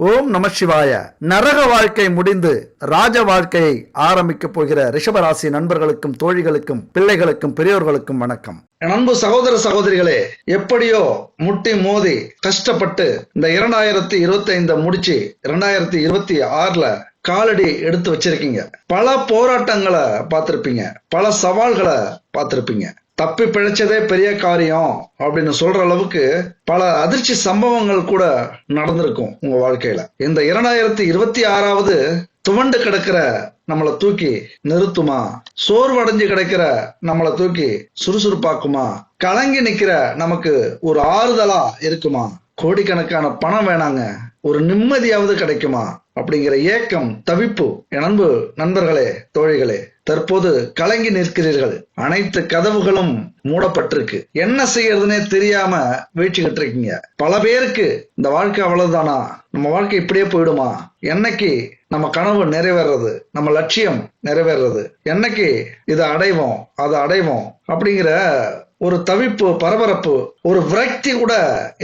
ஓம் நம சிவாய. நரக வாழ்க்கை முடிந்து ராஜ வாழ்க்கையை ஆரம்பிக்க போகிற ரிஷபராசி நண்பர்களுக்கும் தோழிகளுக்கும் பிள்ளைகளுக்கும் பெரியோர்களுக்கும் வணக்கம். அன்பு சகோதர சகோதரிகளே, எப்படியோ முட்டி மோதி கஷ்டப்பட்டு இந்த 2025 முடிச்சு 2026ல காலடி எடுத்து வச்சிருக்கீங்க. பல போராட்டங்களை பார்த்திருப்பீங்க, பல சவால்களை பார்த்திருப்பீங்க. தப்பி பிழைச்சதே பெரிய காரியம் அப்படின்னு சொல்ற அளவுக்கு பல அதிர்ச்சி சம்பவங்கள் கூட நடந்திருக்கும் உங்க வாழ்க்கையில. இந்த 2026வது துவண்டு கிடக்கிற நம்மளை தூக்கி நிறுத்துமா? சோர்வடைஞ்சு கிடக்கிற நம்மளை தூக்கி சுறுசுறுப்பாக்குமா? கலங்கி நிக்கிற நமக்கு ஒரு ஆறுதலா இருக்குமா? கோடிக்கணக்கான பணம் வேணாங்க, ஒரு நிம்மதியாவது கிடைக்குமா அப்படிங்கிற ஏக்கம், தவிப்பு என் அன்பு நண்பர்களே, தோழிகளே, தற்போது கலங்கி நிற்கிறீர்கள். அனைத்து கதவுகளும் மூடப்பட்டிருக்கு. என்ன செய்யறதுன்னே தெரியாம வீழ்ச்சிக்கிட்டு இருக்கீங்க. பல பேருக்கு இந்த வாழ்க்கை அவ்வளவுதானா, நம்ம வாழ்க்கை இப்படியே போயிடுமா, என்னைக்கு நம்ம கனவு நிறைவேறது, நம்ம லட்சியம் நிறைவேறது, என்னைக்கு இதை அடைவோம் அதை அடைவோம் அப்படிங்கிற ஒரு தவிப்பு, பரபரப்பு, ஒரு விரக்தி கூட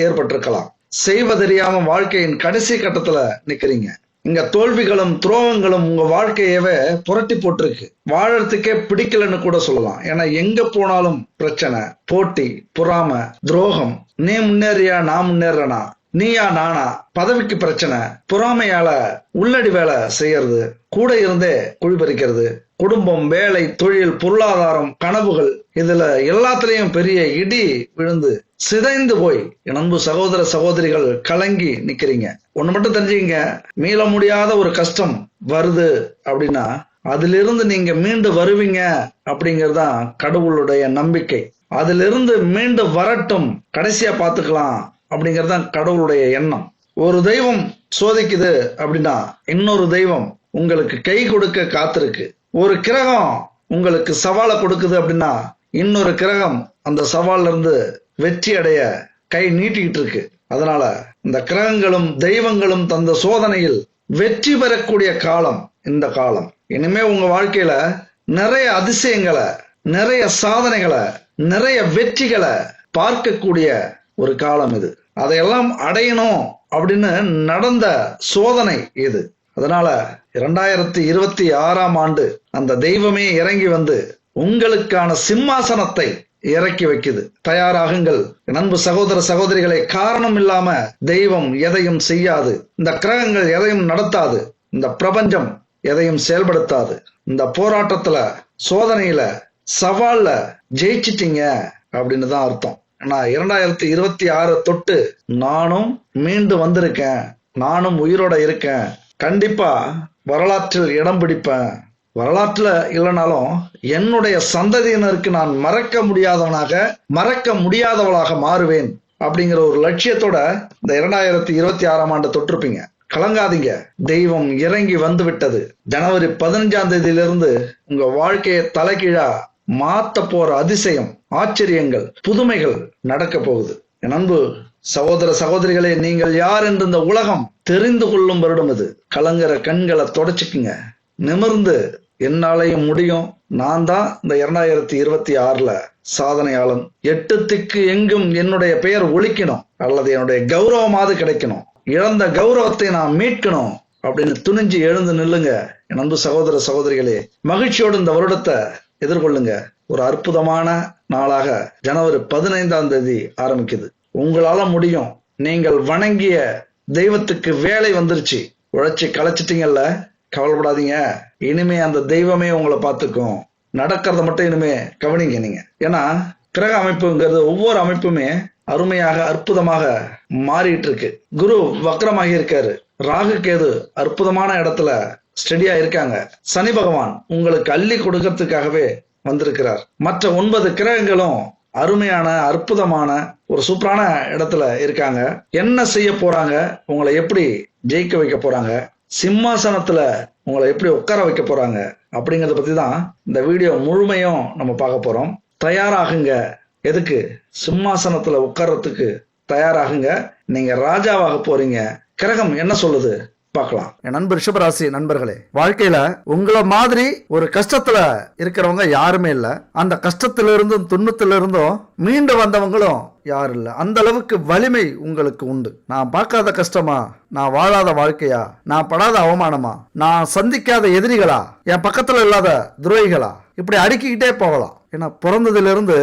ஏற்பட்டிருக்கலாம். செய்வதறியாம வாழ்க்கையின் கடைசி கட்டத்துல நிக்கிறீங்க. இங்க தோல்விகளும் துரோகங்களும் உங்க வாழ்க்கையவே புரட்டி போட்டிருக்கு. வாழறதுக்கே பிடிக்கலன்னு கூட சொல்லலாம். ஏன்னா எங்க போனாலும் பிரச்சனை, போட்டி, பொறாமை, துரோகம். நீ முன்னேறியா நான் முன்னேறனா, நீயா நானா, பதவிக்கு பிரச்சனை, பொறாமையால உள்ளடி வேலை செய்யறது, கூட இருந்தே குழிபறிக்கிறது, குடும்பம், வேலை, தொழில், பொருளாதாரம், கனவுகள், இதுல எல்லாத்துலயும் பெரிய இடி விழுந்து சிதைந்து போய் என் அன்பு சகோதர சகோதரிகள் கலங்கி நிக்கிறீங்க. ஒண்ணு மட்டும் தெரிஞ்சுங்க, மீள முடியாத ஒரு கஷ்டம் வருது அப்படின்னா அதிலிருந்து நீங்க மீண்டு வருவீங்க அப்படிங்கறதுதான் கடவுளுடைய நம்பிக்கை. அதிலிருந்து மீண்டு வரட்டும், கடைசியா பாத்துக்கலாம் அப்படிங்கறதுதான் கடவுளுடைய எண்ணம். ஒரு தெய்வம் சோதிக்குது அப்படின்னா இன்னொரு தெய்வம் உங்களுக்கு கை கொடுக்க காத்திருக்கு. ஒரு கிரகம் உங்களுக்கு சவாலை கொடுக்குது அப்படின்னா இன்னொரு கிரகம் அந்த சவால்ல இருந்து வெற்றி அடைய கை நீட்டிக்கிட்டு இருக்கு. அதனால இந்த கிரகங்களும் தெய்வங்களும் தந்த சோதனையில் வெற்றி பெறக்கூடிய காலம் இந்த காலம். இனிமே உங்க வாழ்க்கையில நிறைய அதிசயங்களை, நிறைய சாதனைகளை, நிறைய வெற்றிகளை பார்க்கக்கூடிய ஒரு காலம் இது. அதையெல்லாம் அடையணும் அப்படின்னு நடந்த சோதனை இது. அதனால 2026ஆம் ஆண்டு அந்த தெய்வமே இறங்கி வந்து உங்களுக்கான சிம்மாசனத்தை இறக்கி வைக்குது. தயாராகுங்கள் அன்பு சகோதர சகோதரிகளை. காரணம் இல்லாம தெய்வம் எதையும் செய்யாது, இந்த கிரகங்கள் எதையும் நடத்தாது, இந்த பிரபஞ்சம் எதையும் செயல்படுத்தாது. இந்த போராட்டத்துல, சோதனையில, சவால்ல ஜெயிச்சிட்டீங்க அப்படின்னு தான் அர்த்தம். நான் 2026 தொட்டு நானும் மீண்டு வந்திருக்கேன், நானும் உயிரோட இருக்கேன், கண்டிப்பா வரலாற்றில் இடம் பிடிப்பேன், வரலாற்றுல இல்லைனாலும் என்னுடைய சந்ததியினருக்கு நான் மறக்க முடியாதவளாக மாறுவேன் அப்படிங்கிற ஒரு லட்சியத்தோட இந்த 2026ஆம் ஆண்டு தொட்டிருப்பீங்க. கலங்காதீங்க, தெய்வம் இறங்கி வந்து விட்டது. ஜனவரி 15ஆம் தேதியிலிருந்து உங்க வாழ்க்கையை தலைகீழா மாத்த போற அதிசயம், ஆச்சரியங்கள், புதுமைகள் நடக்க போகுது. என் அன்பு சகோதர சகோதரிகளே, நீங்கள் யார் என்று இந்த உலகம் தெரிந்து கொள்ளும் வருடம் இது. கலங்குற கண்களை தொடச்சுக்குங்க, நிமிர்ந்து என்னாலையும் முடியும், நான் தான் இந்த 2026ல சாதனையாளன், 8 திக்கு எங்கும் என்னுடைய பெயர் ஒலிக்கணும், அல்லது என்னுடைய கௌரவமாவது கிடைக்கணும், இழந்த கௌரவத்தை நான் மீட்கணும் அப்படின்னு துணிஞ்சு எழுந்து நில்லுங்க. என் அன்பு சகோதர சகோதரிகளே, மகிழ்ச்சியோடு இந்த வருடத்தை எதிர்கொள்ளுங்க. ஒரு அற்புதமான நாளாக ஜனவரி 15ஆம் தேதி ஆரம்பிக்குது. உங்களால முடியும். நீங்கள் வணங்கிய தெய்வத்துக்கு வேலை வந்துருச்சு. உழைச்சி களைச்சிட்டீங்கல்ல, கவலைப்படாதீங்க. இனிமே அந்த தெய்வமே உங்களை பார்த்துக்கும். நடக்கிறத மட்டும் இனிமே கவனிங்க நீங்க. ஏன்னா கிரக அமைப்புங்கிறது ஒவ்வொரு அமைப்புமே அருமையாக, அற்புதமாக மாறிட்டு இருக்கு. குரு வக்ரமாகி இருக்காரு, ராகு கேது அற்புதமான இடத்துல ஸ்டெடியா இருக்காங்க, சனி பகவான் உங்களுக்கு அள்ளி கொடுக்கறதுக்காகவே வந்திருக்கிறார். மற்ற 9 கிரகங்களும் அருமையான, அற்புதமான ஒரு சூப்பரான இடத்துல இருக்காங்க. என்ன செய்ய போறாங்க, உங்களை எப்படி ஜெயிக்க வைக்க போறாங்க, சிம்மாசனத்துல உங்களை எப்படி உட்கார வைக்க போறாங்க அப்படிங்கறத பத்தி தான் இந்த வீடியோ முழுமையும் நம்ம பார்க்க போறோம். தயாராகுங்க. எதுக்கு? சிம்மாசனத்துல உட்கார்றதுக்கு தயாராகுங்க. நீங்க ராஜாவாக போறீங்க. கிரகம் என்ன சொல்லுது பார்க்கலாம். என் நண்பர் ரிஷபராசி நண்பர்களே, வாழ்க்கையில உங்களை மாதிரி ஒரு கஷ்டத்துல இருக்கிறவங்க யாருமே இல்ல. அந்த கஷ்டத்திலிருந்தும் துன்பத்திலிருந்தும் மீண்டு வந்தவங்களும் யாரும் இல்லை. அந்த அளவுக்கு வலிமை உங்களுக்கு உண்டு. நான் பார்க்காத கஷ்டமா, நான் வாழாத வாழ்க்கையா, நான் படாத அவமானமா, நான் சந்திக்காத எதிரிகளா, என் பக்கத்துல இல்லாத துரோகிகளா, இப்படி அடுக்கிக்கிட்டே போகலாம். ஏன்னா பிறந்ததிலிருந்து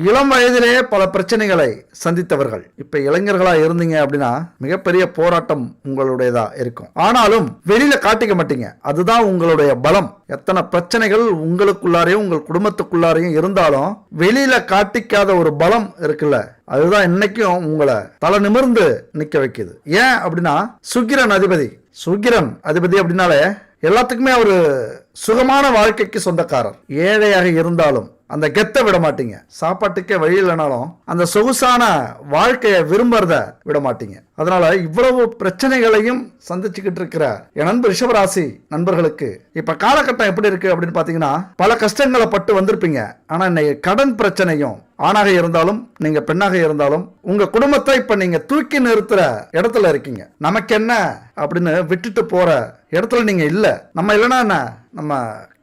இளம் வயதிலேயே பல பிரச்சனைகளை சந்தித்தவர்கள். இப்ப இளைஞர்களா இருந்தீங்க அப்படின்னா மிகப்பெரிய போராட்டம் உங்களுடையதா இருக்கும். ஆனாலும் வெளியில காட்டிக்க மாட்டீங்க. அதுதான் உங்களுடைய பலம். எத்தனை பிரச்சனைகள் உங்களுக்குள்ளாரையும் உங்கள் குடும்பத்துக்குள்ளாரையும் இருந்தாலும் வெளியில காட்டிக்காத ஒரு பலம் இருக்குல்ல, அதுதான் இன்னைக்கும் உங்களை தலை நிமிர்ந்து நிக்க வைக்குது. ஏன் அப்படின்னா சுக்கிரன் அதிபதி அப்படின்னாலே எல்லாத்துக்குமே ஒரு சுகமான வாழ்க்கைக்கு சொந்தக்காரர். ஏழையாக இருந்தாலும் அந்த கெத்தை விட மாட்டீங்க. சாப்பாட்டுக்கே வழி இல்லைனாலும் அந்த சொகுசான வாழ்க்கையை விரும்புறத விட மாட்டீங்க. அதனால இவ்வளவு பிரச்சனைகளையும் சந்திச்சுக்கிட்டு இருக்கிற என் நண்பர் ரிஷபராசி நண்பர்களுக்கு இப்ப காலகட்டம் எப்படி இருக்கு அப்படின்னு பாத்தீங்கன்னா, பல கஷ்டங்களை பட்டு வந்திருப்பீங்க. ஆனா இன்னைக்கு கடன் பிரச்சனையும், ஆணாக இருந்தாலும் நீங்க பெண்ணாக இருந்தாலும் உங்க குடும்பத்தை இப்ப நீங்க தூக்கி நிறுத்துற இடத்துல இருக்கீங்க. நமக்கு என்ன அப்படின்னு விட்டுட்டு போற இடத்துல நீங்க இல்ல. நம்ம இல்லைன்னா என்ன, நம்ம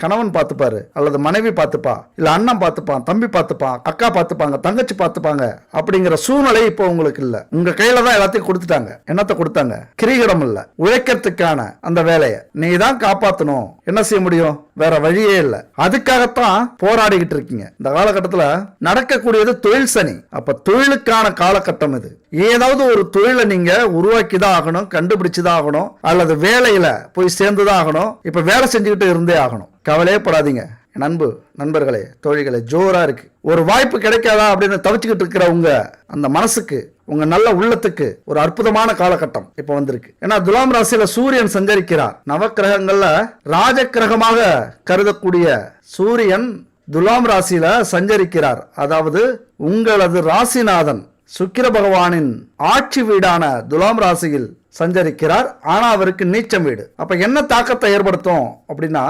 கணவன் பார்த்துப்பாரு, அல்லது மனைவி பார்த்துப்பா, இல்ல அண்ணன் பார்த்துப்பான், தம்பி பார்த்துப்பான், அக்கா பார்த்துப்பாங்க, தங்கச்சி பார்த்துப்பாங்க. அப்படிங்கிற சூழ்நிலை இப்போ உங்களுக்கு இல்ல. உங்க கையில தான் எல்லாத்தையும் கொடுத்துட்டாங்க. என்னத்தை கொடுத்தாங்க? கிரீடம் இல்ல, உழைக்கிறதுக்கான அந்த வேலையை நீ தான் காப்பாற்றணும். என்ன செய்ய முடியும்? வேற வழியே இல்லை. அதுக்காகத்தான் போராடிக்கிட்டு இருக்கீங்க. இந்த காலகட்டத்தில் நடக்கக்கூடியது தொழில் சனி. அப்ப தொழிலுக்கான காலகட்டம் இது. ஏதாவது ஒரு தொழிலை நீங்க உருவாக்கிதான் ஆகணும், கண்டுபிடிச்சுதான் ஆகணும், அல்லது வேலையில போய் சேர்ந்துதான் ஆகணும். இப்ப வேலை செஞ்சுக்கிட்டு இருந்தே ஆகணும். கவலையே படாதீங்க நண்பர்களே, தோழிகளே, ஜோரா இருக்கு. ஒரு வாய்ப்பு கிடைக்காதா அப்படின்னு தவிச்சுக்கிட்டு இருக்கிற உங்க அந்த மனசுக்கு, உங்க நல்ல உள்ளத்துக்கு ஒரு அற்புதமான காலகட்டம் இப்ப வந்திருக்கு. ஏன்னா துலாம் ராசியில சூரியன் சஞ்சரிக்கிறார். நவக்கிரகங்கள்ல ராஜக்கிரகமாக கருதக்கூடிய சூரியன் துலாம் ராசியில சஞ்சரிக்கிறார். அதாவது உங்களது ராசிநாதன் சுக்கிர பகவானின் ஆட்சி வீடான துலாம் ராசியில் சஞ்சரிக்கிறார். ஆனா அவருக்கு நீச்சம் வீடு. அப்ப என்ன தாக்கத்தை ஏற்படுத்தும் அப்படின்னா,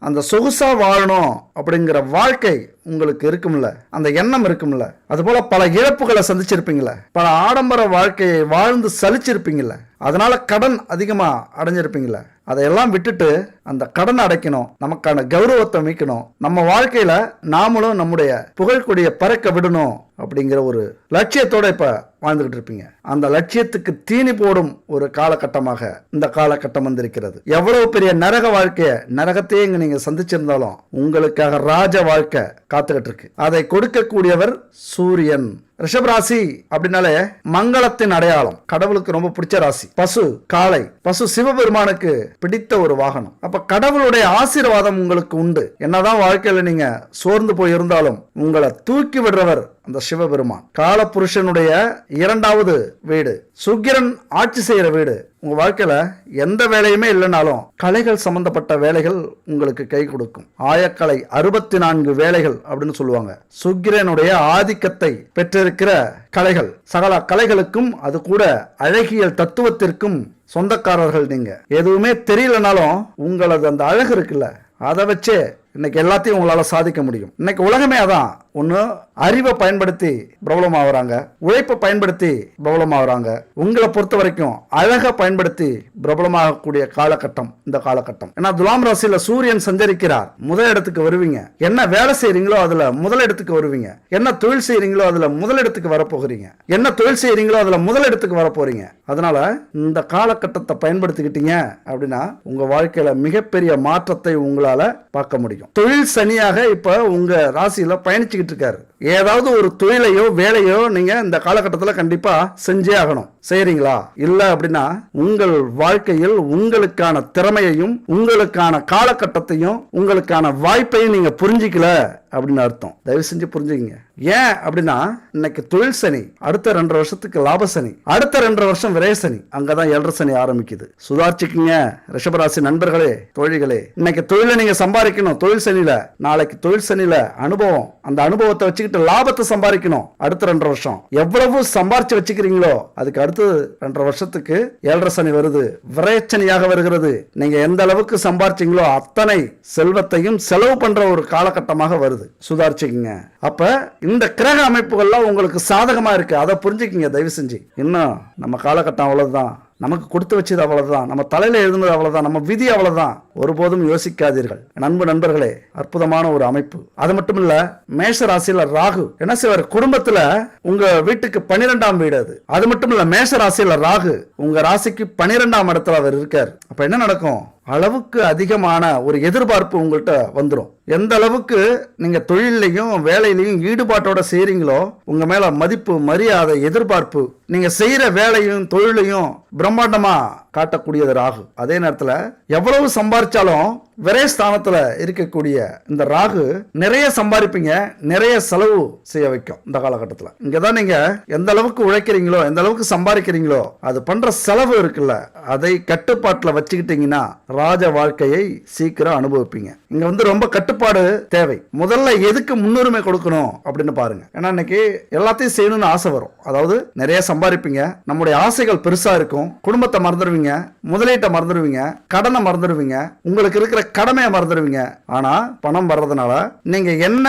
அந்த சொகுசா வாழணும் அப்படிங்கிற வாழ்க்கை உங்களுக்கு இருக்கும்ல, அந்த எண்ணம் இருக்கும்ல. அதுபோல பல இழப்புகளை சந்திச்சிருப்பீங்கள, பல ஆடம்பர வாழ்க்கையை வாழ்ந்து சலிச்சிருப்பீங்கல்ல, அதனால கடன் அதிகமா அடைஞ்சிருப்பீங்கள. அதையெல்லாம் விட்டுட்டு அந்த கடன் அடைக்கணும், நமக்கான கௌரவத்தை மீட்கணும், நம்ம வாழ்க்கையில நாமளும் நம்முடைய புகழ்கொடியை பறக்க விடணும் அப்படிங்கிற ஒரு லட்சியத்தோட இப்ப வாழ்ந்துகிட்டு இருப்பீங்க. அந்த லட்சியத்துக்கு தீனி போடும் ஒரு காலகட்டமாக இந்த காலகட்டம் வந்திருக்கிறது. எவ்வளவு பெரிய நரக வாழ்க்கைய, நரகத்தையே இங்க நீங்க சந்திச்சிருந்தாலும் உங்களுக்காக ராஜ வாழ்க்கை காத்துக்கிட்டு இருக்கு. அதை கொடுக்கக்கூடியவர் சூரியன். ரிஷபராசி அப்படின்னாலே மங்களத்தின் அடையாளம். கடவுளுக்கு ரொம்ப பிடிச்ச ராசி பசு, காளை. பசு சிவபெருமானுக்கு பிடித்த ஒரு வாகனம். அப்ப கடவுளுடைய ஆசீர்வாதம் உங்களுக்கு உண்டு. என்னதான் வாழ்க்கையில நீங்க சோர்ந்து போய் இருந்தாலும் உங்களை தூக்கி விடுறவர் அந்த சிவபெருமான். காலபுருஷனுடைய இரண்டாவது வீடு, சுக்கிரன் ஆட்சி செய்யற வீடு. உங்க வாழ்க்கையில எந்த வேலையுமே இல்லைனாலும் கலைகள் சம்பந்தப்பட்ட வேலைகள் உங்களுக்கு கை கொடுக்கும். ஆயக்கலை 64 வேலைகள் அப்படின்னு சொல்லுவாங்க. சுக்கிரனுடைய ஆதிக்கத்தை பெற்றிருக்கிற கலைகள், சகல கலைகளுக்கும், அது கூட அழகியல் தத்துவத்திற்கும் சொந்தக்காரர்கள் நீங்க. எதுவுமே தெரியலனாலும் உங்களது அந்த அழகு இருக்குல்ல, அதை வச்சே இன்னைக்கு எல்லாத்தையும் உங்களால சாதிக்க முடியும். இன்னைக்கு உலகமே அதான். ஒண்ணு அறிவை பயன்படுத்தி பிரபலம் ஆகுறாங்க, உழைப்பை பயன்படுத்தி பிரபலம் ஆகுறாங்க. உங்களை பொறுத்த வரைக்கும் அழகை பயன்படுத்தி பிரபலமாகக்கூடிய காலகட்டம் இந்த காலகட்டம். ஏன்னா துலாம் ராசியில சூரியன் சஞ்சரிக்கிறார். முதல் இடத்துக்கு வருவீங்க. என்ன வேலை செய்யறீங்களோ அதுல முதல் இடத்துக்கு வருவீங்க. என்ன தொழில் செய்யறீங்களோ அதுல முதல் இடத்துக்கு வரப்போகிறீங்க. என்ன தொழில் செய்யறீங்களோ அதுல முதல் இடத்துக்கு வரப்போறீங்க. அதனால இந்த காலகட்டத்தை பயன்படுத்திக்கிட்டீங்க அப்படின்னா உங்க வாழ்க்கையில மிகப்பெரிய மாற்றத்தை உங்களால பார்க்க முடியும். தொழில் சனியாக இப்ப உங்க ராசியில பயணிச்சுக்கிட்டு இருக்காரு. ஏதாவது ஒரு தொழிலையோ வேலையோ நீங்க இந்த காலகட்டத்தில் கண்டிப்பா செஞ்சே ஆகணும். செய்யறீங்களா? இல்ல அப்படின்னா உங்கள் வாழ்க்கையில் உங்களுக்கான திறமையையும் உங்களுக்கான காலகட்டத்தையும் உங்களுக்கான வாய்ப்பையும் நீங்க புரிஞ்சிக்கல அப்படின்னு அர்த்தம். தயவு செஞ்சு புரிஞ்சுக்கங்க. ஏன் அப்படின்னா இன்னைக்கு தொழில் சனி, அடுத்த 2.5 வருஷத்துக்கு லாப சனி, அடுத்த 2.5 வருஷம் விரய சனி, அங்கதான் 7.5 சனி ஆரம்பிக்குது. சுதாரிச்சுக்குங்க ரிஷபராசி நண்பர்களே, தோழிகளே. இன்னைக்கு தொழிலை நீங்க சம்பாதிக்கணும். தொழில் சனியில நாளைக்கு தொழில் சனியில அனுபவம், அந்த அனுபவத்தை வச்சுக்கிட்டு லாபத்தை சம்பாதிக்கணும். அடுத்த 2.5 வருஷம் எவ்வளவு சம்பாரிச்சு வச்சுக்கிறீங்களோ அதுக்கு அடுத்து 2.5 வருஷத்துக்கு 7.5 சனி வருது, விரயச்சனியாக வருகிறது. நீங்க எந்த அளவுக்கு சம்பாரிச்சீங்களோ அத்தனை செல்வத்தையும் செலவு பண்ற ஒரு காலகட்டமாக வருது. சுதாரிச்சுக்குங்க. அப்ப இந்த கிரக அமைப்புகள்லாம் உங்களுக்கு சாதகமா இருக்கு. அதை புரிஞ்சுக்கிங்க தயவு செஞ்சு. இன்னும் நம்ம காலகட்டம் அவ்வளவுதான். நமக்கு கொடுத்து வச்சது அவ்வளவுதான், நம்ம தலையில எழுதுனது அவ்வளவுதான், நம்ம விதி அவ்வளவுதான். ஒருபோதும் யோசிக்காதீர்கள். நண்பர்களே, அற்புதமான ஒரு அமைப்பு. அது மட்டும் இல்ல, மேஷ ராசியில ராகு என்ன செய்வார்? குடும்பத்துல உங்க வீட்டுக்கு 12ஆம் வீடு அது. அது மட்டும் இல்ல, மேஷ ராசியில ராகு உங்க ராசிக்கு 12ஆம் இடத்துல அவர் இருக்கார். அப்ப என்ன நடக்கும்? அளவுக்கு அதிகமான ஒரு எதிர்பார்ப்பு உங்கள்கிட்ட வந்துடும். எந்த அளவுக்கு நீங்க தொழிலையும் வேலையிலையும் ஈடுபாட்டோட செய்றீங்களோ உங்க மேல மதிப்பு, மரியாதை, எதிர்பார்ப்பு, நீங்க செய்யற வேலையும் தொழிலையும் பிரம்மாண்டமா காட்டக்கூடியது ராகு. அதே நேரத்துல எவ்வளவு சம்பாதிச்சாலும் விரயஸ்தானத்துல இருக்கக்கூடிய இந்த ராகு நிறைய சம்பாதிப்பீங்க, நிறைய செலவு செய்ய வைக்கும். இந்த காலகட்டத்தில் இங்கதான் நீங்க எந்த அளவுக்கு உழைக்கிறீங்களோ, எந்த அளவுக்கு சம்பாதிக்கிறீங்களோ, அது பண்ற செலவு இருக்குல்ல, அதை கட்டுப்பாட்டுல வச்சுக்கிட்டீங்கன்னா ராஜ வாழ்க்கையை சீக்கிரம் அனுபவிப்பீங்க. இங்க ரொம்ப கட்டுப்பாடு தேவை. முதல்ல எதுக்கு முன்னுரிமை கொடுக்கணும் அப்படின்னு பாருங்க. ஏன்னா இன்னைக்கு எல்லாத்தையும் செய்யணும்னு ஆசை வரும். அதாவது நிறைய சம்பாதிப்பீங்க, நம்முடைய ஆசைகள் பெருசா இருக்கும், குடும்பத்தை மறந்துடுவீங்க, முதலீட்டை மறந்துடுவீங்க, கடனை மறந்துடுவீங்க, உங்களுக்கு இருக்கிற கடமையை மறந்துடுவீங்க. ஆனா பணம் வர்றதுனால நீங்க என்ன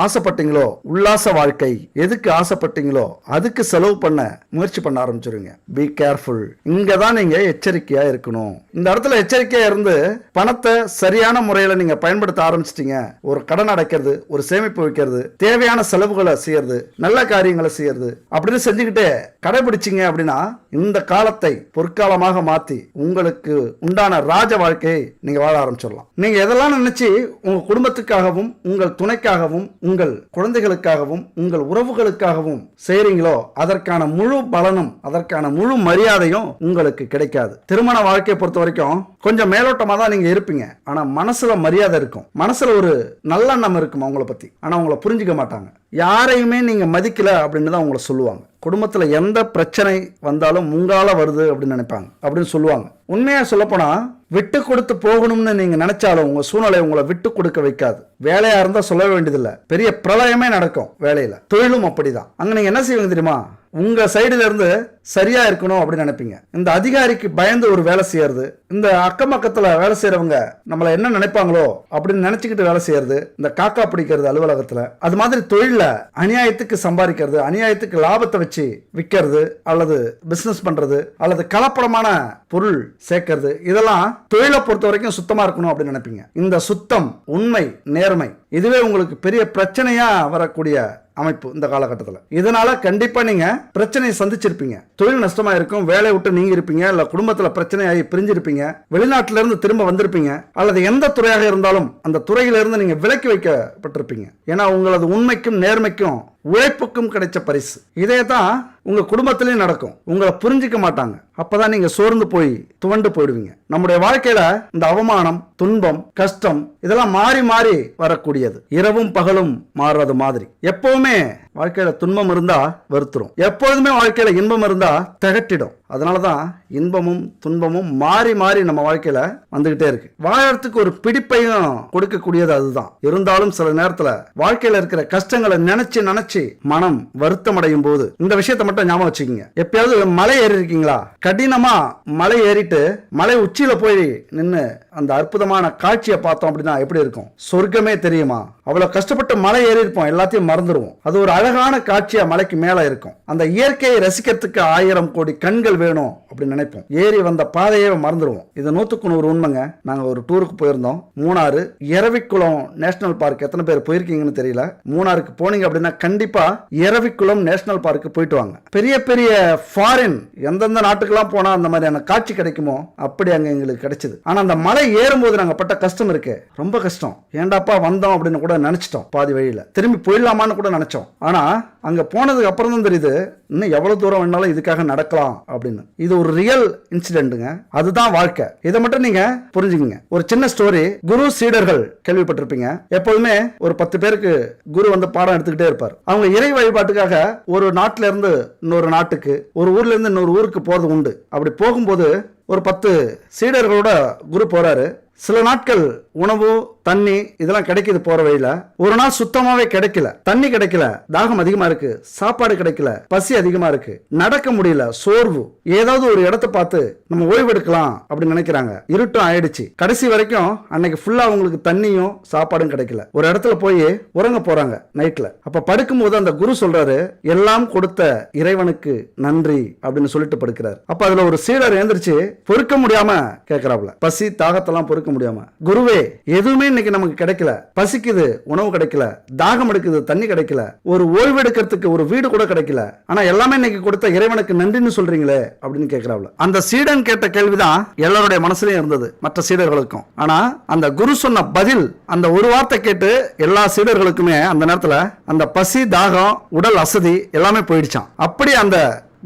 ஆசைப்பட்டீங்களோ, உல்லாச வாழ்க்கை எதுக்கு ஆசைப்பட்டீங்களோ அதுக்கு செலவு பண்ண முயற்சி பண்ண ஆரம்பிச்சிருவீங்க. Be careful. இங்கதான் நீங்க எச்சரிக்கையா இருக்கணும். இந்த இடத்துல எச்சரிக்கையா இருந்து பணத்தை சரியான முறையில நீங்க பயன்படுத்த ஆரம்பிச்சிட்டீங்க. ஒரு கடன் அடைக்கிறது, ஒரு சேமிப்பு வைக்கிறது, தேவையான செலவுகளை செய்யறது, நல்ல காரியங்களை செய்யறது அப்படின்னு செஞ்சுக்கிட்டே கடைபிடிச்சிங்க அப்படின்னா இந்த காலத்தை பொற்காலமாக மாத்தி உங்களுக்கு உண்டான ராஜ வாழ்க்கையை நீங்க வாழ ஆரம்பிச்சிடலாம். நீங்க எதெல்லாம் நினைச்சு உங்க குடும்பத்துக்காகவும், உங்கள் துணைக்காகவும், உங்கள் குழந்தைகளுக்காகவும், உங்கள் உறவுகளுக்காகவும் செய்றீங்களோ அதற்கான முழு பலனும், அதற்கான முழு மரியாதையும் உங்களுக்கு கிடைக்காது. திருமண வாழ்க்கையை பொறுத்த வரைக்கும் கொஞ்சம் மேலோட்டமா தான் நீங்க இருப்பீங்க. ஆனா மனசுல மரியாதை இருக்கும், மனசுல ஒரு நல்லெண்ணம் இருக்கும் அவங்கள பத்தி. ஆனா உங்களை புரிஞ்சுக்க மாட்டாங்க. யாரையுமே நீங்க மதிக்கல அப்படின்னு தான் உங்களை சொல்லுவாங்க. குடும்பத்துல எந்த பிரச்சனை வந்தாலும் உங்களால வருது அப்படின்னு நினைப்பாங்க, அப்படின்னு சொல்லுவாங்க. உண்மையா சொல்லப்போனா விட்டு கொடுத்து போகணும்னு நீங்க நினைச்சாலும் உங்க சூழ்நிலை உங்களை விட்டு கொடுக்க வைக்காது. வேலையா இருந்தா சொல்ல வேண்டியதில்லை, பெரிய பிரளயமே நடக்கும் வேலையில. தொழிலும் அப்படிதான். அங்க நீங்க என்ன செய்வீங்க தெரியுமா? உங்க சைடுல இருந்து சரியா இருக்கணும் அப்படின்னு நினைப்பீங்க. இந்த அதிகாரிக்கு பயந்து ஒரு வேலை செய்யறது, இந்த அக்கம் பக்கத்துல வேலை செய்யறவங்க நம்மள என்ன நினைப்பாங்களோ அப்படின்னு நினைச்சுக்கிட்டு வேலை செய்யறது, இந்த காக்கா பிடிக்கிறது அலுவலகத்துல, அது மாதிரி தொழில அநியாயத்துக்கு சம்பாதிக்கிறது, அநியாயத்துக்கு லாபத்தை வச்சு விற்கிறது, அல்லது பிசினஸ் பண்றது, அல்லது கலப்படமான பொருள் சேர்க்கிறது, இதெல்லாம் தொழிலை பொறுத்த வரைக்கும் சுத்தமா இருக்கணும் அப்படின்னு நினைப்பீங்க. இந்த சுத்தம், உண்மை, நேர்மை இதுவே உங்களுக்கு பெரிய பிரச்சனையா வரக்கூடிய அமைப்பு இந்த காலகட்டத்தில். இதனால கண்டிப்பா நீங்க பிரச்சனையை சந்திச்சிருப்பீங்க. தொழில் நஷ்டமா இருக்கும், வேலையை விட்டு நீங்க இருப்பீங்க, இல்ல குடும்பத்துல பிரச்சனையாகி பிரிஞ்சிருப்பீங்க, வெளிநாட்டில இருந்து திரும்ப வந்திருப்பீங்க, அல்லது எந்த துறையாக இருந்தாலும் அந்த துறையில இருந்து நீங்க விலக்கி வைக்கப்பட்டிருப்பீங்க. ஏன்னா உங்களது உண்மைக்கும் நேர்மைக்கும் உழைப்புக்கும் கிடைச்ச பரிசு. இதே தான் உங்க குடும்பத்திலையும் நடக்கும். உங்களை புரிஞ்சிக்க மாட்டாங்க. அப்பதான் நீங்க சோர்ந்து போய் துவண்டு போயிடுவீங்க. நம்முடைய வாழ்க்கையில இந்த அவமானம், துன்பம், கஷ்டம் இதெல்லாம் மாறி மாறி வரக்கூடியது. இரவும் பகலும் மாறுறது மாதிரி. எப்பவுமே வாழ்க்கையில துன்பம் இருந்தா வருத்துரும், எப்பொழுதுமே வாழ்க்கையில இன்பம் இருந்தா திகட்டிடும். அதனாலதான் இன்பமும் துன்பமும் மாறி மாறி நம்ம வாழ்க்கையில வந்துகிட்டே இருக்கு. வாழறதுக்கு ஒரு பிடிப்பையும் கொடுக்கக்கூடியது அதுதான். இருந்தாலும் சில நேரத்துல வாழ்க்கையில இருக்கிற கஷ்டங்களை நினைச்சு நினைச்சு மனம் வருத்தம் அடையும் போது இந்த விஷயத்தை மட்டும் ஞாபகம் வச்சுக்கோங்க. எப்பயாவது மலை ஏறி இருக்கீங்களா? கடினமா மலை ஏறிட்டு மலை உச்சியில போய் நின்னு அந்த அற்புதமான காட்சியை பார்த்தோம் அப்படின்னா எப்படி இருக்கும்? சொர்க்கமே தெரியுமா? அவ்வளவு கஷ்டப்பட்டு மலை ஏறி இருப்போம், எல்லாத்தையும் மறந்துடுவோம். அது ஒரு அழகான காட்சியா மலைக்கு மேல இருக்கும். அந்த இயற்கையை ரசிக்கிறதுக்கு 1000 கோடி கண்கள் வேணும் அப்படின்னு நினைப்போம். ஏறி வந்த பாதையே மறந்துடுவோம். இது 100க்கு 100 உண்மைங்க. நாங்க ஒரு டூருக்கு போயிருந்தோம். Munnar Eravikulam national park. எத்தனை பேர் போயிருக்கீங்கன்னு தெரியல. மூணாருக்கு போனீங்க அப்படின்னா கண்டிப்பா எரவிக்குளம் நேஷனல் பார்க்கு போயிட்டு வாங்க. பெரிய பெரிய ஃபாரின் எந்தெந்த நாட்டுக்கெல்லாம் போனா அந்த மாதிரியான காட்சி கிடைக்குமோ அப்படி அங்க எங்களுக்கு கிடைச்சது. ஆனா அந்த மலை ஏறும்போது நாங்க பட்ட கஷ்டம் இருக்கு, ரொம்ப கஷ்டம். ஏண்டாப்பா வந்தோம் அப்படின்னு கூட நினைச்சிட்டோம். பாதி வழியில திரும்பி போயிடலாமான்னு கூட நினைச்சோம். ஆனா அங்க போனதுக்கு அப்புறம் தான் தெரியுது இன்னும் எவ்வளவு தூரம் வேணாலும் இதுக்காக நடக்கலாம் அப்படின்னு. இது ஒரு ரியல் இன்சிடென்ட்ங்க. அதுதான் வாழ்க்கை. இதை மட்டும் நீங்க புரிஞ்சுக்கங்க. ஒரு சின்ன ஸ்டோரி. குரு சீடர்கள் கேள்விப்பட்டிருப்பீங்க. எப்போதுமே ஒரு 10 பேருக்கு குரு வந்து பாடம் எடுத்துக்கிட்டே இருப்பார். அவங்க இறை வழிபாட்டுக்காக ஒரு நாட்டில இருந்து இன்னொரு நாட்டுக்கு, ஒரு ஊர்ல இருந்து இன்னொரு ஊருக்கு போறது உண்டு. அப்படி போகும்போது ஒரு 10 சீடர்களோட குரு போறாரு. சில நாட்கள் உணவோ தண்ணி இதெல்லாம் கிடைக்குது போற வழியில. ஒரு நாள் சுத்தமாவே கிடைக்கல, தண்ணி கிடைக்கல, தாகம் அதிகமா இருக்கு, சாப்பாடு கிடைக்கல, பசி அதிகமா இருக்கு, நடக்க முடியல, சோர்வு. ஏதாவது ஒரு இடத்தை பார்த்து நம்ம ஓய்வு எடுக்கலாம் அப்படின்னு நினைக்கிறாங்க. இருட்டும் ஆயிடுச்சு. கடைசி வரைக்கும் அன்னைக்கு ஃபுல்லா அவங்களுக்கு தண்ணியும் சாப்பாடும் கிடைக்கல. ஒரு இடத்துல போய் உறங்க போறாங்க நைட்ல. அப்ப படுக்கும் போது அந்த குரு சொல்றாரு, எல்லாம் கொடுத்த இறைவனுக்கு நன்றி அப்படின்னு சொல்லிட்டு படுக்கிறார். அப்ப அதுல ஒரு சீடர் எழுந்திருச்சு பொறுக்க முடியாம கேட்கிறாப்ல, பசி தாகத்தெல்லாம் பொறுக்க முடியாம, குருவே எதுவுமே இன்னைக்கு நமக்கு கிடைக்கல, பசிக்குது உணவு கிடைக்கல, தாகம் எடுக்குது தண்ணி கிடைக்கல, ஒரு ஓய்வு எடுக்கிறதுக்கு ஒரு வீடு கூட கிடைக்கல, ஆனா எல்லாமே இன்னைக்கு கொடுத்த இறைவனுக்கு நன்றின்னு சொல்றீங்களே அப்படின்னு கேட்கிறாப்ல. அந்த சீடன் கேட்ட கேள்விதான் எல்லாருடைய மனசுலயும் இருந்தது, மற்ற சீடர்களுக்கும். ஆனா அந்த குரு சொன்ன பதில், அந்த ஒரு வார்த்தை கேட்டு எல்லா சீடர்களுக்குமே அந்த நேரத்துல அந்த பசி தாகம் உடல் அசதி எல்லாமே போயிடுச்சான். அப்படி அந்த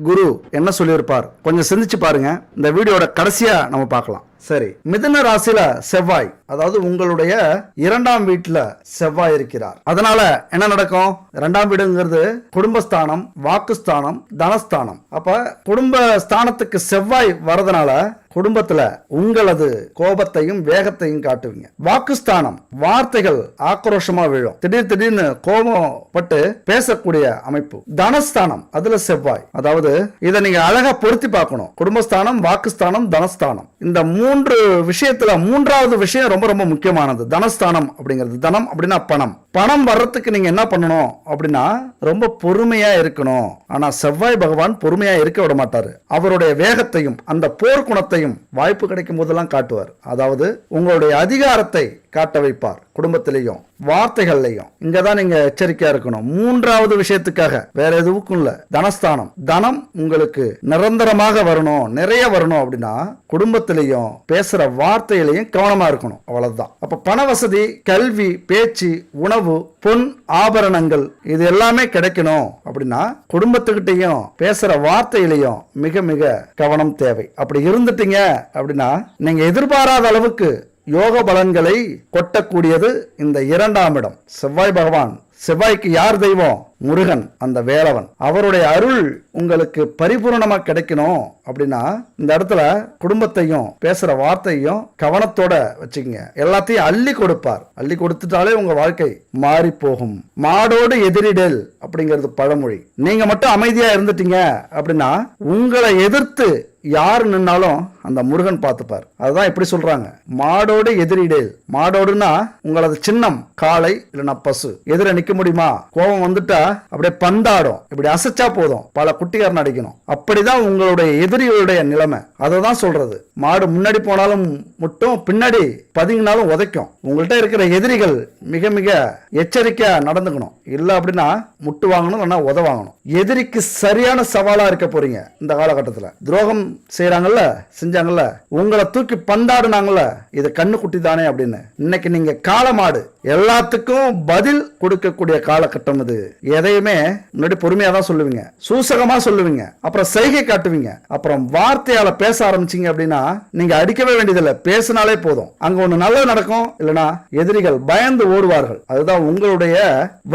குரு என்ன சொல்லியிருப்பார் கொஞ்சம் சிந்திச்சு பாருங்க. இந்த வீடியோட கடைசியா நம்ம பார்க்கலாம். சரி, மிதுன ராசியில செவ்வாய், அதாவது உங்களுடைய 2ஆம் வீட்டுல செவ்வாய் இருக்கிறார். அதனால என்ன நடக்கும்? 2ஆம் வீடுங்கிறது குடும்பஸ்தானம், வாக்குஸ்தானம், தனஸ்தானம். அப்ப குடும்பஸ்தானத்துக்கு செவ்வாய் வரதுனால குடும்பத்துல உங்களது கோபத்தையும் வேகத்தையும் காட்டுவீங்க. வாக்குஸ்தானம், வார்த்தைகள் ஆக்ரோஷமா விழும், திடீர்னு கோபப்பட்டு பேசக்கூடிய அமைப்பு. தனஸ்தானம், அதுல செவ்வாய். அதாவது இதை நீங்க அழகா பொருத்தி பார்க்கணும். குடும்பஸ்தானம், வாக்குஸ்தானம், தனஸ்தானம். இந்த 3 விஷயத்துல 3வது விஷயம் ரொம்ப ரொம்ப முக்கியமானது. தனஸ்தானம் அப்படிங்கிறது, தனம் அப்படின்னா பணம். பணம் வர்றதுக்கு நீங்க என்ன பண்ணணும் அப்படின்னா ரொம்ப பொறுமையா இருக்கணும். ஆனா செவ்வாய் பகவான் பொறுமையா இருக்க விட மாட்டாரு. அவருடைய வேகத்தையும் அந்த போர்க்குணத்தையும் வாய்ப்பு கிடைக்கும் போதெல்லாம் காட்டுவார். அதாவது உங்களுடைய அதிகாரத்தை காட்ட வைப்பார், குடும்பத்திலையும் வார்த்தைகள்லையும். இங்கதான் நீங்க எச்சரிக்கையா இருக்கணும். 3வது விஷயத்துக்காக வேற எதுவுக்கும் இல்ல. தனஸ்தானம், தனம் உங்களுக்கு நிரந்தரமாக வரணும், நிறைய வரணும் அப்படின்னா குடும்பத்திலையும் பேசுற வார்த்தையிலையும் கவனமா இருக்கணும். அவ்வளவுதான். அப்ப பண வசதி, கல்வி, பேச்சு, உணவு, பொன், ஆபரணங்கள் இது எல்லாமே கிடைக்கணும் அப்படின்னா குடும்பத்துக்கிட்டையும் பேசுற வார்த்தையிலையும் மிக மிக கவனம் தேவை. அப்படி இருந்துட்டீங்க அப்படின்னா நீங்க எதிர்பாராத அளவுக்கு யோக பலன்களை கொட்டக்கூடியது இந்த 2ஆம் இடம். செவ்வாய் பகவான். செவ்வாய்க்கு யார் தெய்வம்? முருகன், அந்த வேலவன். அவருடைய அருள் உங்களுக்கு பரிபூர்ணமா கிடைக்கணும் அப்படின்னா இந்த இடத்துல குடும்பத்தையும் பேசுற வார்த்தையும் கவனத்தோட வச்சுக்கங்க. எல்லாத்தையும் அள்ளி கொடுப்பார். அள்ளி கொடுத்துட்டாலே உங்க வாழ்க்கை மாறி போகும். மாடோடு எதிரிடல் அப்படிங்கிறது பழமொழி. நீங்க மட்டும் அமைதியா இருந்துட்டீங்க அப்படின்னா உங்களை எதிர்த்து யார் நின்னாலும் அந்த முருகன் பார்த்துப்பார். அதுதான் எப்படி சொல்றாங்க, மாடோடு எதிரிடல். மாடோடுனா உங்களது சின்னம் காளை இல்லைன்னா பசு. எதிர நிக்க முடியுமா? கோபம் வந்துட்டா அப்படியே பந்தாடும், இப்படி அசைச்சா போதும், பல குட்டிகாரன் அடிக்கணும். அப்படிதான் உங்களுடைய எதிரிகளுடைய நிலைமை. அதை தான் சொல்றது. மாடு முன்னாடி போனாலும் முட்டும், பின்னாடி பதுங்கினாலும் உதைக்கும். உங்கள்கிட்ட இருக்கிற எதிரிகள் மிக மிக எச்சரிக்கையா நடந்துக்கணும். இல்ல அப்படின்னா முட்டு வாங்கணும், இல்லைன்னா உத வாங்கணும். எதிரிக்கு சரியான சவாலா இருக்க போறீங்க இந்த காலகட்டத்தில். துரோகம் செய்யறாங்கல்ல, செஞ்சாங்கல்ல, உங்களை தூக்கி பந்தாடுனாங்கல்ல, இது கண்ணு குட்டி தானே அப்படின்னு. இன்னைக்கு நீங்க காளமாடு, எல்லாத்துக்கும் பதில் கொடுக்கக்கூடிய காலகட்டம் இது. எதையுமே முன்னாடி பொறுமையா தான் சொல்லுவீங்க, சூசகமா சொல்லுவீங்க, அப்புறம் செய்கை காட்டுவீங்க, அப்புறம் வார்த்தையால பேச ஆரம்பிச்சீங்க அப்படின்னா நீங்க அடிக்கவே வேண்டியதில்லை, பேசினாலே போதும். அங்க ஒண்ணு நல்லது நடக்கும், இல்லைன்னா எதிரிகள் பயந்து ஓடுவார்கள். அதுதான் உங்களுடைய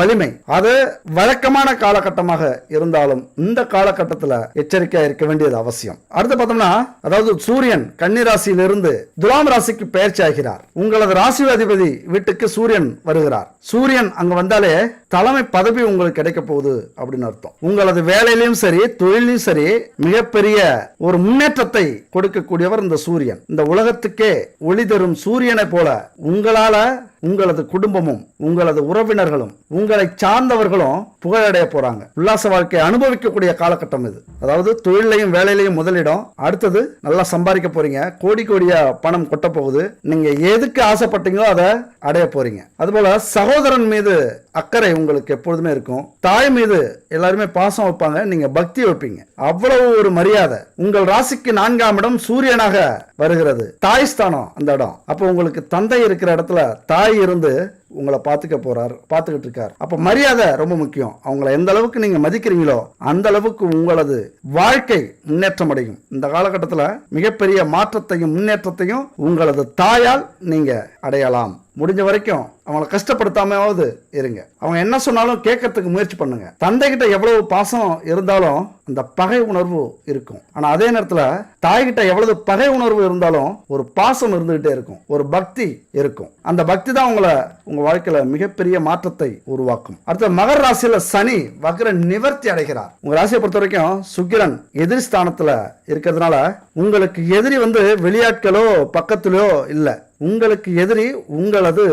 வலிமை. அது வழக்கமான காலகட்டமாக இருந்தாலும் இந்த காலகட்டத்தில் எச்சரிக்கையா இருக்க வேண்டியது அவசியம். அடுத்து பார்த்தோம்னா, அதாவது சூரியன் கன்னி ராசியிலிருந்து துலாம் ராசிக்கு பெயர்ச்சி ஆகிறார். உங்களது ராசி அதிபதி வீட்டுக்கு சூரியன் வருகிறார். சூரியன் அங்க வந்தாலே தலைமை பதவி உங்களுக்கு கிடைக்க போகுது அப்படின்னு அர்த்தம். உங்களது வேலையிலும் சரி, தொழிலையும் சரி, மிகப்பெரிய ஒரு முன்னேற்றத்தை கொடுக்கக்கூடியவர் இந்த சூரியன். இந்த உலகத்துக்கே ஒளி தரும் சூரியனை போல உங்களால உங்களது குடும்பமும் உங்களது உறவினர்களும் உங்களை சார்ந்தவர்களும் புகழடைய போறாங்க. உல்லாச வாழ்க்கையை அனுபவிக்கக்கூடிய காலகட்டம் இது. அதாவது தொழிலையும் வேலையிலையும் முதலிடம். அடுத்தது நல்லா சம்பாதிக்க போறீங்க, கோடி கோடியா பணம் கொட்ட போகுது. நீங்க எதுக்கு ஆசைப்பட்டீங்களோ அதை அடைய போறீங்க. அதுபோல சகோதரன் மீது அக்கறை உங்களுக்கு எப்பொழுதுமே இருக்கும். தாய் மீது எல்லாருமே பாசம் வைப்பாங்க, நீங்க பக்தி வைப்பீங்க. அவ்வளவு ஒரு மரியாதை. உங்கள் ராசிக்கு 4ஆம் இடம் சூரியனாக வருகிறது, தாய் ஸ்தானம் அந்த இடம். அப்போ உங்களுக்கு தந்தை இருக்கிற இடத்துல தாய் இருந்து உங்களை பார்த்துக்கிட்டு இருக்கார். அப்ப மரியாதை ரொம்ப முக்கியம். அவங்கள எந்த அளவுக்கு நீங்க மதிக்கிறீங்களோ அந்த அளவுக்கு உங்களது வாழ்க்கை முன்னேற்றம் அடையும். இந்த காலகட்டத்தில் மிகப்பெரிய மாற்றத்தையும் முன்னேற்றத்தையும் உங்களது தாயால் நீங்க அடையலாம். முடிஞ்ச வரைக்கும் அவங்கள கஷ்டப்படுத்தாமையாவது இருங்க. அவங்க என்ன சொன்னாலும் கேட்கறதுக்கு முயற்சி பண்ணுங்க. தந்தை கிட்ட எவ்வளவு பாசம் இருந்தாலும் அந்த பகை உணர்வு இருக்கும். ஆனா அதே நேரத்துல தாய்கிட்ட எவ்வளவு பகை உணர்வு இருந்தாலும் ஒரு பாசம் இருந்துகிட்டே இருக்கும், ஒரு பக்தி இருக்கும். அந்த பக்தி தான் உங்க வாழ்க்கையில மிகப்பெரிய மாற்றத்தை உருவாக்கும். அடுத்த மகர ராசியில சனி வக்ர நிவர்த்தி அடைகிறார். உங்க ராசியை பொறுத்த வரைக்கும் சுக்கிரன் எதிரி ஸ்தானத்துல இருக்கிறதுனால உங்களுக்கு எதிரி வெளியாட்களோ பக்கத்திலோ இல்ல, உங்களுக்கு எதிரி உங்களது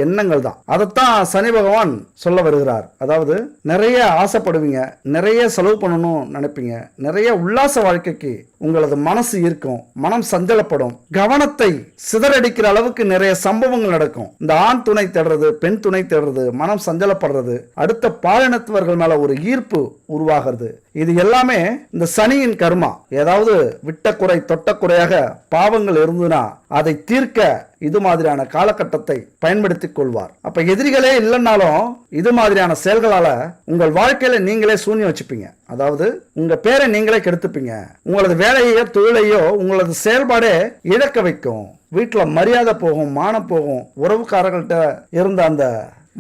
எண்ணங்கள் தான். அதைத்தான் சனி பகவான் சொல்ல வருகிறார். அதாவது நிறைய ஆசைப்படுவீங்க, நிறைய செலவு பண்ணணும் நினைப்பீங்க, நிறைய உல்லாச வாழ்க்கைக்கு உங்களது மனசு இருக்கும், மனம் சஞ்சலப்படும், கவனத்தை சிதறடிக்கிற அளவுக்கு நிறைய சம்பவங்கள் நடக்கும். இந்த ஆண் துணை தேடுறது, பெண் துணை தேடுறது, மனம் சஞ்சலப்படுறது, அடுத்த பாலினத்தவர்கள் மேல ஒரு ஈர்ப்பு உருவாகிறது. இது எல்லாமே இந்த சனியின் கர்மா. ஏதாவது விட்ட குறை தொட்ட குறையாக பாவங்கள் இருந்ததுன்னா அதை தீர்க்க இது மாதிரியான காலகட்டத்தை பயன்படுத்திக் கொள்வார். அப்ப எதிரிகளே இல்லைன்னாலும் இது மாதிரியான செயல்களால உங்கள் வாழ்க்கையில நீங்களே சூன்யம் வச்சுப்பீங்க. அதாவது உங்க பேரை நீங்களே கெடுத்துப்பீங்க. உங்களது வேலையோ தொழிலையோ உங்களது செயல்பாடே இழக்க வைக்கும். வீட்டுல மரியாதை போகும், மானம் போகும், உறவுக்காரர்கள்ட்ட இருந்த அந்த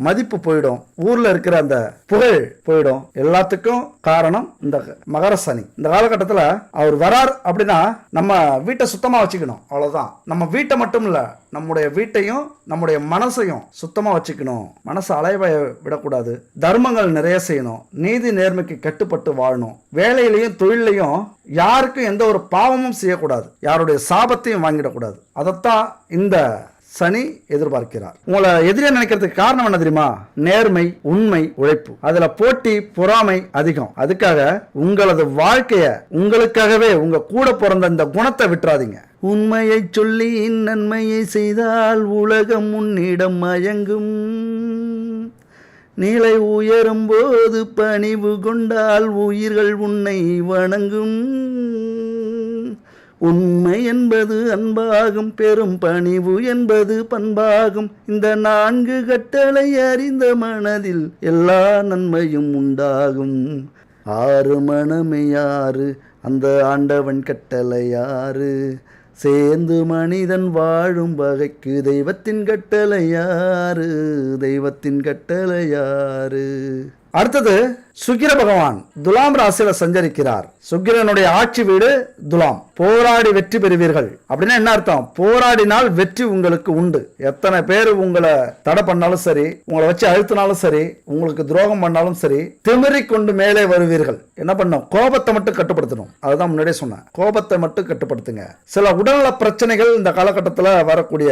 மதிப்பு போயிடும், ஊர்ல இருக்கிற அந்த புகழ் போயிடும். எல்லாத்துக்கும் காரணம் இந்த மகர சனி. இந்த காலகட்டத்தில் அவர் வரார் அப்படின்னா நம்ம வீட்டை சுத்தமா வச்சுக்கணும், அவ்வளவுதான். நம்ம வீட்டை மட்டும் இல்ல, நம்முடைய வீட்டையும் நம்முடைய மனசையும் சுத்தமா வச்சுக்கணும். மனசை அலைவய விடக்கூடாது. தர்மங்கள் நிறைய செய்யணும், நீதி நேர்மைக்கு கட்டுப்பட்டு வாழணும். வேலையிலையும் தொழிலையும் யாருக்கும் எந்த ஒரு பாவமும் செய்யக்கூடாது, யாருடைய சாபத்தையும் வாங்கிடக்கூடாது. அதைத்தான் இந்த சனி எதிர்பார்க்கிறார். உங்களை எதிரியா நினைக்கிறதுக்கு காரணம் என்ன தெரியுமா? நேர்மை, உண்மை, உழைப்பு. அதுல போட்டி, பொறாமை அதிகம். அதுக்காக உங்களது வாழ்க்கைய உங்களுக்காகவே உங்க கூட பிறந்த இந்த குணத்தை விட்டுறாதீங்க. உண்மையை சொல்லி நன்மையை செய்தால் உலகம் உன்னிடம் மயங்கும். நிலை உயரும் போது பணிவு கொண்டால் உயிர்கள் உன்னை வணங்கும். உண்மை என்பது அன்பாகும், பெரும் பணிவு என்பது பண்பாகும். இந்த 4 கட்டளை அறிந்த மனதில் எல்லா நன்மையும் உண்டாகும். 6 மனமே யாரு, அந்த ஆண்டவன் கட்டளை யாரு? சேர்ந்து மனிதன் வாழும் வகைக்கு தெய்வத்தின் கட்டளை யாரு? தெய்வத்தின் கட்டளை யாரு? அடுத்தது சுக்கிர பகவான் துலாம் ராசியில சஞ்சரிக்கிறார். சுக்கிரனுடைய ஆட்சி வீடு துலாம். போராடி வெற்றி பெறுவீர்கள் அப்படின்னா என்ன அர்த்தம்? போராடினால் வெற்றி உங்களுக்கு உண்டு. எத்தனை பேர் உங்களை தடை பண்ணாலும் சரி, உங்களை வச்சு அழுத்தினாலும் சரி, உங்களுக்கு துரோகம் பண்ணாலும் சரி, திமிரி கொண்டு மேலே வருவீர்கள். என்ன பண்ணும்? கோபத்தை மட்டும் கட்டுப்படுத்தணும். அதுதான் முன்னாடியே சொன்னேன், கோபத்தை மட்டும் கட்டுப்படுத்துங்க. சில உடல்நல பிரச்சனைகள் இந்த காலகட்டத்தில் வரக்கூடிய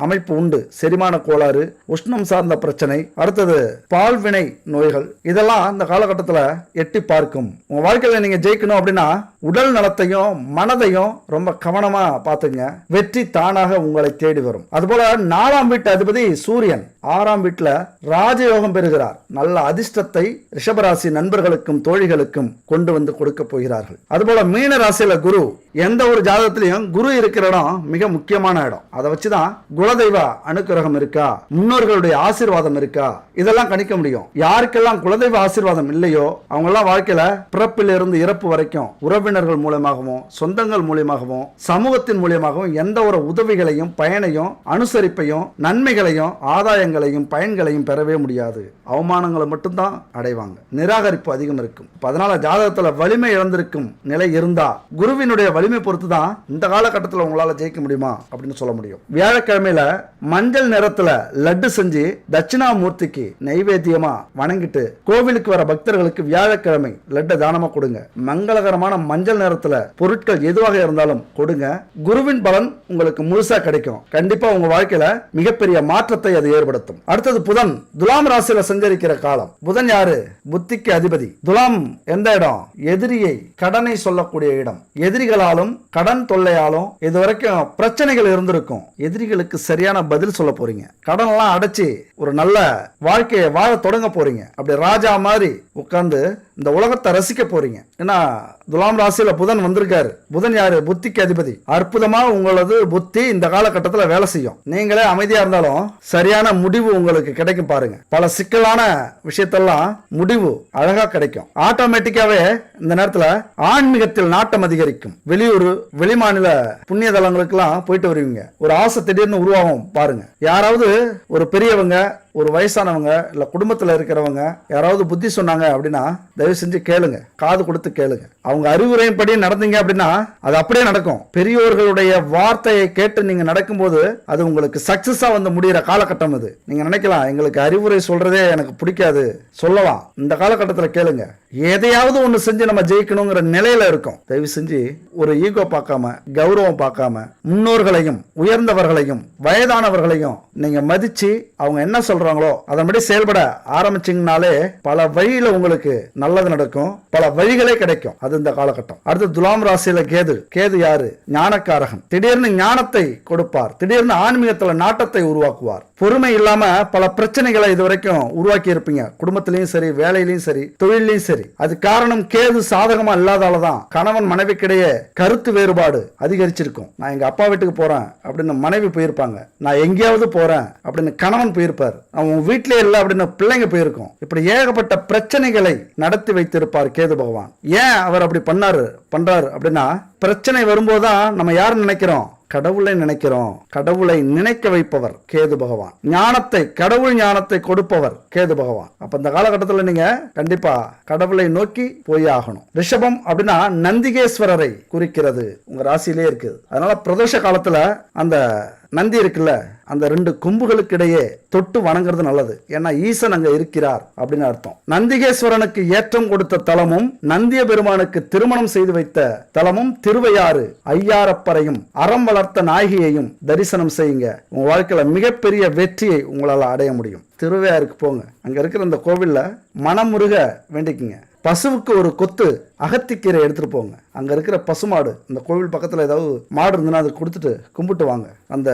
அமைப்பு உண்டு. செரிமான கோளாறு, உஷ்ணம் சார்ந்த பிரச்சனை, அடுத்தது பால்வினை நோய்கள், இதெல்லாம் இந்த காலகட்டத்தில் எட்டி பார்க்கும். உங்க வாழ்க்கையில நீங்க ஜெயிக்கணும் அப்படின்னா உடல் நலத்தையும் மனதையும் ரொம்ப கவனமா பார்த்துங்க. வெற்றி தானாக உங்களை தேடி வரும். அதுபோல 4ஆம் வீட்டு அதிபதி சூரியன் 6ஆம் வீட்டுல ராஜயோகம் பெறுகிறார். நல்ல அதிர்ஷ்டத்தை ரிஷபராசி நண்பர்களுக்கும் தோழிகளுக்கும் கொண்டு வந்து கொடுக்க போகிறார்கள். அதுபோல மீன ராசியில குரு. எந்த ஒரு ஜாதகத்திலையும் குரு இருக்கிற இடம் மிக முக்கியமான இடம். அதை வச்சுதான் குலதெய்வ அனுக்கிரகம் இருக்கா, முன்னோர்களுடைய ஆசீர்வாதம் இருக்கா, இதெல்லாம் கணிக்க முடியும். யாருக்கெல்லாம் குலதெய்வ ஆசீர்வாதம் இல்லையோ அவங்க எல்லாம் வாழ்க்கையில பிறப்பிலிருந்து இறப்பு வரைக்கும் உறவினர்கள் மூலமாகவும் சொந்தங்கள் மூலமாகவும் சமூகத்தின் மூலமாகவும் எந்த ஒரு உதவிகளையும் பயனையும் அனுசரிப்பையும் நன்மைகளையும் ஆதாயங்களையும் பயன்களையும் பெறவே முடியாது. அவமானங்களை மட்டும்தான் அடைவாங்க. நிராகரிப்பு அதிகம் இருக்கும். அதனால ஜாதகத்துல வலிமை இழந்திருக்கும் நிலை இருந்தா குருவினுடைய வலிமை பொறுத்து தான் இந்த காலகட்டத்தில் உங்களால ஜெயிக்க முடியுமா அப்படின்னு சொல்ல முடியும். வியாழக்கிழமையில மஞ்சள் நிறத்துல லட்டு செஞ்சு தட்சிணாமூர்த்திக்கு நைவேத்தியமா வணங்கிட்டு கோவிலுக்கு வர பக்தர்களுக்கு வியாழக்கிழமை லட்டு தானமா கொடுங்க. மங்களகரமான மஞ்சள் நிறத்துல பொருட்கள் எதுவாக இருந்தாலும் கொடுங்க. குருவின் பலன் உங்களுக்கு முழுசா கிடைக்கும். கண்டிப்பா உங்க வாழ்க்கையில மிகப்பெரிய மாற்றத்தை அது ஏற்படுத்தும். அடுத்தது புதன் துலாம் ராசியில சஞ்சரிக்கிற காலம். புதன் யாரு? புத்திக்கு அதிபதி. துலாம் எந்த இடம்? எதிரியை கடனை சொல்லக்கூடிய இடம். எதிரிகளாலும் கடன் தொல்லையாலும் இதுவரைக்கும் பிரச்சனைகள் இருந்திருக்கும். எதிரிகளுக்கு சரியான பதில் சொல்ல போறீங்க. கடன் எல்லாம் அடைச்சு ஒரு நல்ல வாழ்க்கையை வாழ தொடங்க போறீங்க. அப்படி ராஜா மாதிரி உட்கார்ந்து இந்த உலகத்தை ரசிக்க போறீங்க. ஏன்னா துலாம் ராசியில புதன் வந்திருக்காரு. புதன் யாரு? புத்திக்கு அதிபதி. அற்புதமா உங்களது புத்தி இந்த காலகட்டத்தில் வேலை செய்யும். நீங்களே அமைதியா இருந்தாலும் சரியான முடிவு உங்களுக்கு கிடைக்கும் பாருங்க. பல சிக்கலான விஷயத்தெல்லாம் முடிவு அழகா கிடைக்கும். ஆட்டோமேட்டிக்காவே இந்த நேரத்தில் ஆன்மீகத்தில் நாட்டம் அதிகரிக்கும். வெளியூர் வெளிமாநில புண்ணிய தலங்களுக்கு எல்லாம் போயிட்டு வருவீங்க. ஒரு ஆசை திடீர்னு உருவாகும் பாருங்க. யாராவது ஒரு பெரியவங்க, ஒரு வயசானவங்க, இல்ல குடும்பத்துல இருக்கிறவங்க யாராவது புத்தி சொன்னாங்க அப்படின்னா தயவு செஞ்சு கேளுங்க, காது கொடுத்து கேளுங்க. அவங்க அறிவுரையின் படி நடந்தீங்க அப்படின்னா அது அப்படியே நடக்கும். பெரியோர்களுடைய வார்த்தையை கேட்டு நீங்க நடக்கும்போது அது உங்களுக்கு சக்சஸா வந்து முடிகிற காலகட்டம் இது. நீங்க நினைக்கலாம் எங்களுக்கு அறிவுரை சொல்றதே எனக்கு பிடிக்காது, சொல்லலாம். இந்த காலகட்டத்தில் கேளுங்க. எதையாவது ஒண்ணு செஞ்சு நம்ம ஜெயிக்கணுங்கிற நிலையில இருக்கும். தயவு செஞ்சு ஒரு ஈகோ பார்க்காம, கௌரவம் பார்க்காம, முன்னோர்களையும் உயர்ந்தவர்களையும் வயதானவர்களையும் நீங்க மதிச்சு அவங்க என்ன சொல்றாங்களோ அதன்படி செயல்பட ஆரம்பிச்சீங்கனாலே பல வழியில உங்களுக்கு நல்லது நடக்கும், பல வழிகளே கிடைக்கும். அது இந்த காலகட்டம். அடுத்து துலாம் ராசியில கேது. கேது யாரு? ஞானக்காரகன். திடீர்னு ஞானத்தை கொடுப்பார். திடீர்னு ஆன்மீகத்துல நாட்டத்தை உருவாக்குவார். பொறுமை இல்லாம பல பிரச்சனைகளை இதுவரைக்கும் உருவாக்கி இருப்பீங்க. குடும்பத்திலையும் சரி, வேலையிலையும் சரி, தொழிலையும் சரி. அது காரணம் கேது சாதகமா இல்லாதாலதான். கணவன் மனைவிக்கிடையே கருத்து வேறுபாடு அதிகரிச்சிருக்கும். நான் எங்க அப்பா வீட்டுக்கு போறேன் அப்படின்னு மனைவி போயிருப்பாங்க. நான் எங்கேயாவது போறேன் அப்படின்னு கணவன் போயிருப்பார். அவன் வீட்டிலே இல்லை அப்படின்னு பிள்ளைங்க போயிருக்கும். இப்படி ஏகப்பட்ட பிரச்சனைகளை நடத்தி வைத்திருப்பார் கேது பகவான். ஏன் அவர் அப்படி பண்றாரு அப்படின்னா, பிரச்சனை வரும்போதுதான் நம்ம யார் நினைக்கிறோம்? கடவுளை நினைக்கிறோம். கடவுளை நினைக்க வைப்பவர் கேது பகவான். ஞானத்தை, கடவுள் ஞானத்தை கொடுப்பவர் கேது பகவான். அப்ப இந்த காலகட்டத்தில் நீங்க கண்டிப்பா கடவுளை நோக்கி போய் ஆகணும். ரிஷபம் அப்படின்னா நந்திகேஸ்வரரை குறிக்கிறது. உங்க ராசியிலே இருக்குது. அதனால பிரதோஷ காலத்துல அந்த நந்தி இருக்குல்ல, அந்த ரெண்டு கொம்புகளுக்கு இடையே தொட்டு வணங்குறது நல்லது. ஏன்னா ஈசன் அங்க இருக்கிறார் அப்படின்னு அர்த்தம். நந்திகேஸ்வரனுக்கு ஏற்றம் கொடுத்த தலமும், நந்திய பெருமானுக்கு திருமணம் செய்து வைத்த தலமும் திருவையாறு. ஐயாரப்பரையும் அறம் வளர்த்த நாயகியையும் தரிசனம் செய்யுங்க. உங்க வாழ்க்கையில மிகப்பெரிய வெற்றியை உங்களால் அடைய முடியும். திருவையாருக்கு போங்க. அங்க இருக்கிற அந்த கோவில்ல மனமுருக வேண்டிக்குங்க. பசுவுக்கு ஒரு கொத்து அகத்திக்கீரை எடுத்துட்டு போங்க. அங்க இருக்கிற பசுமாடு, இந்த கோவில் பக்கத்துல ஏதாவது மாடு இருந்ததுன்னா அதை கொடுத்துட்டு கும்பிட்டு வாங்க. அந்த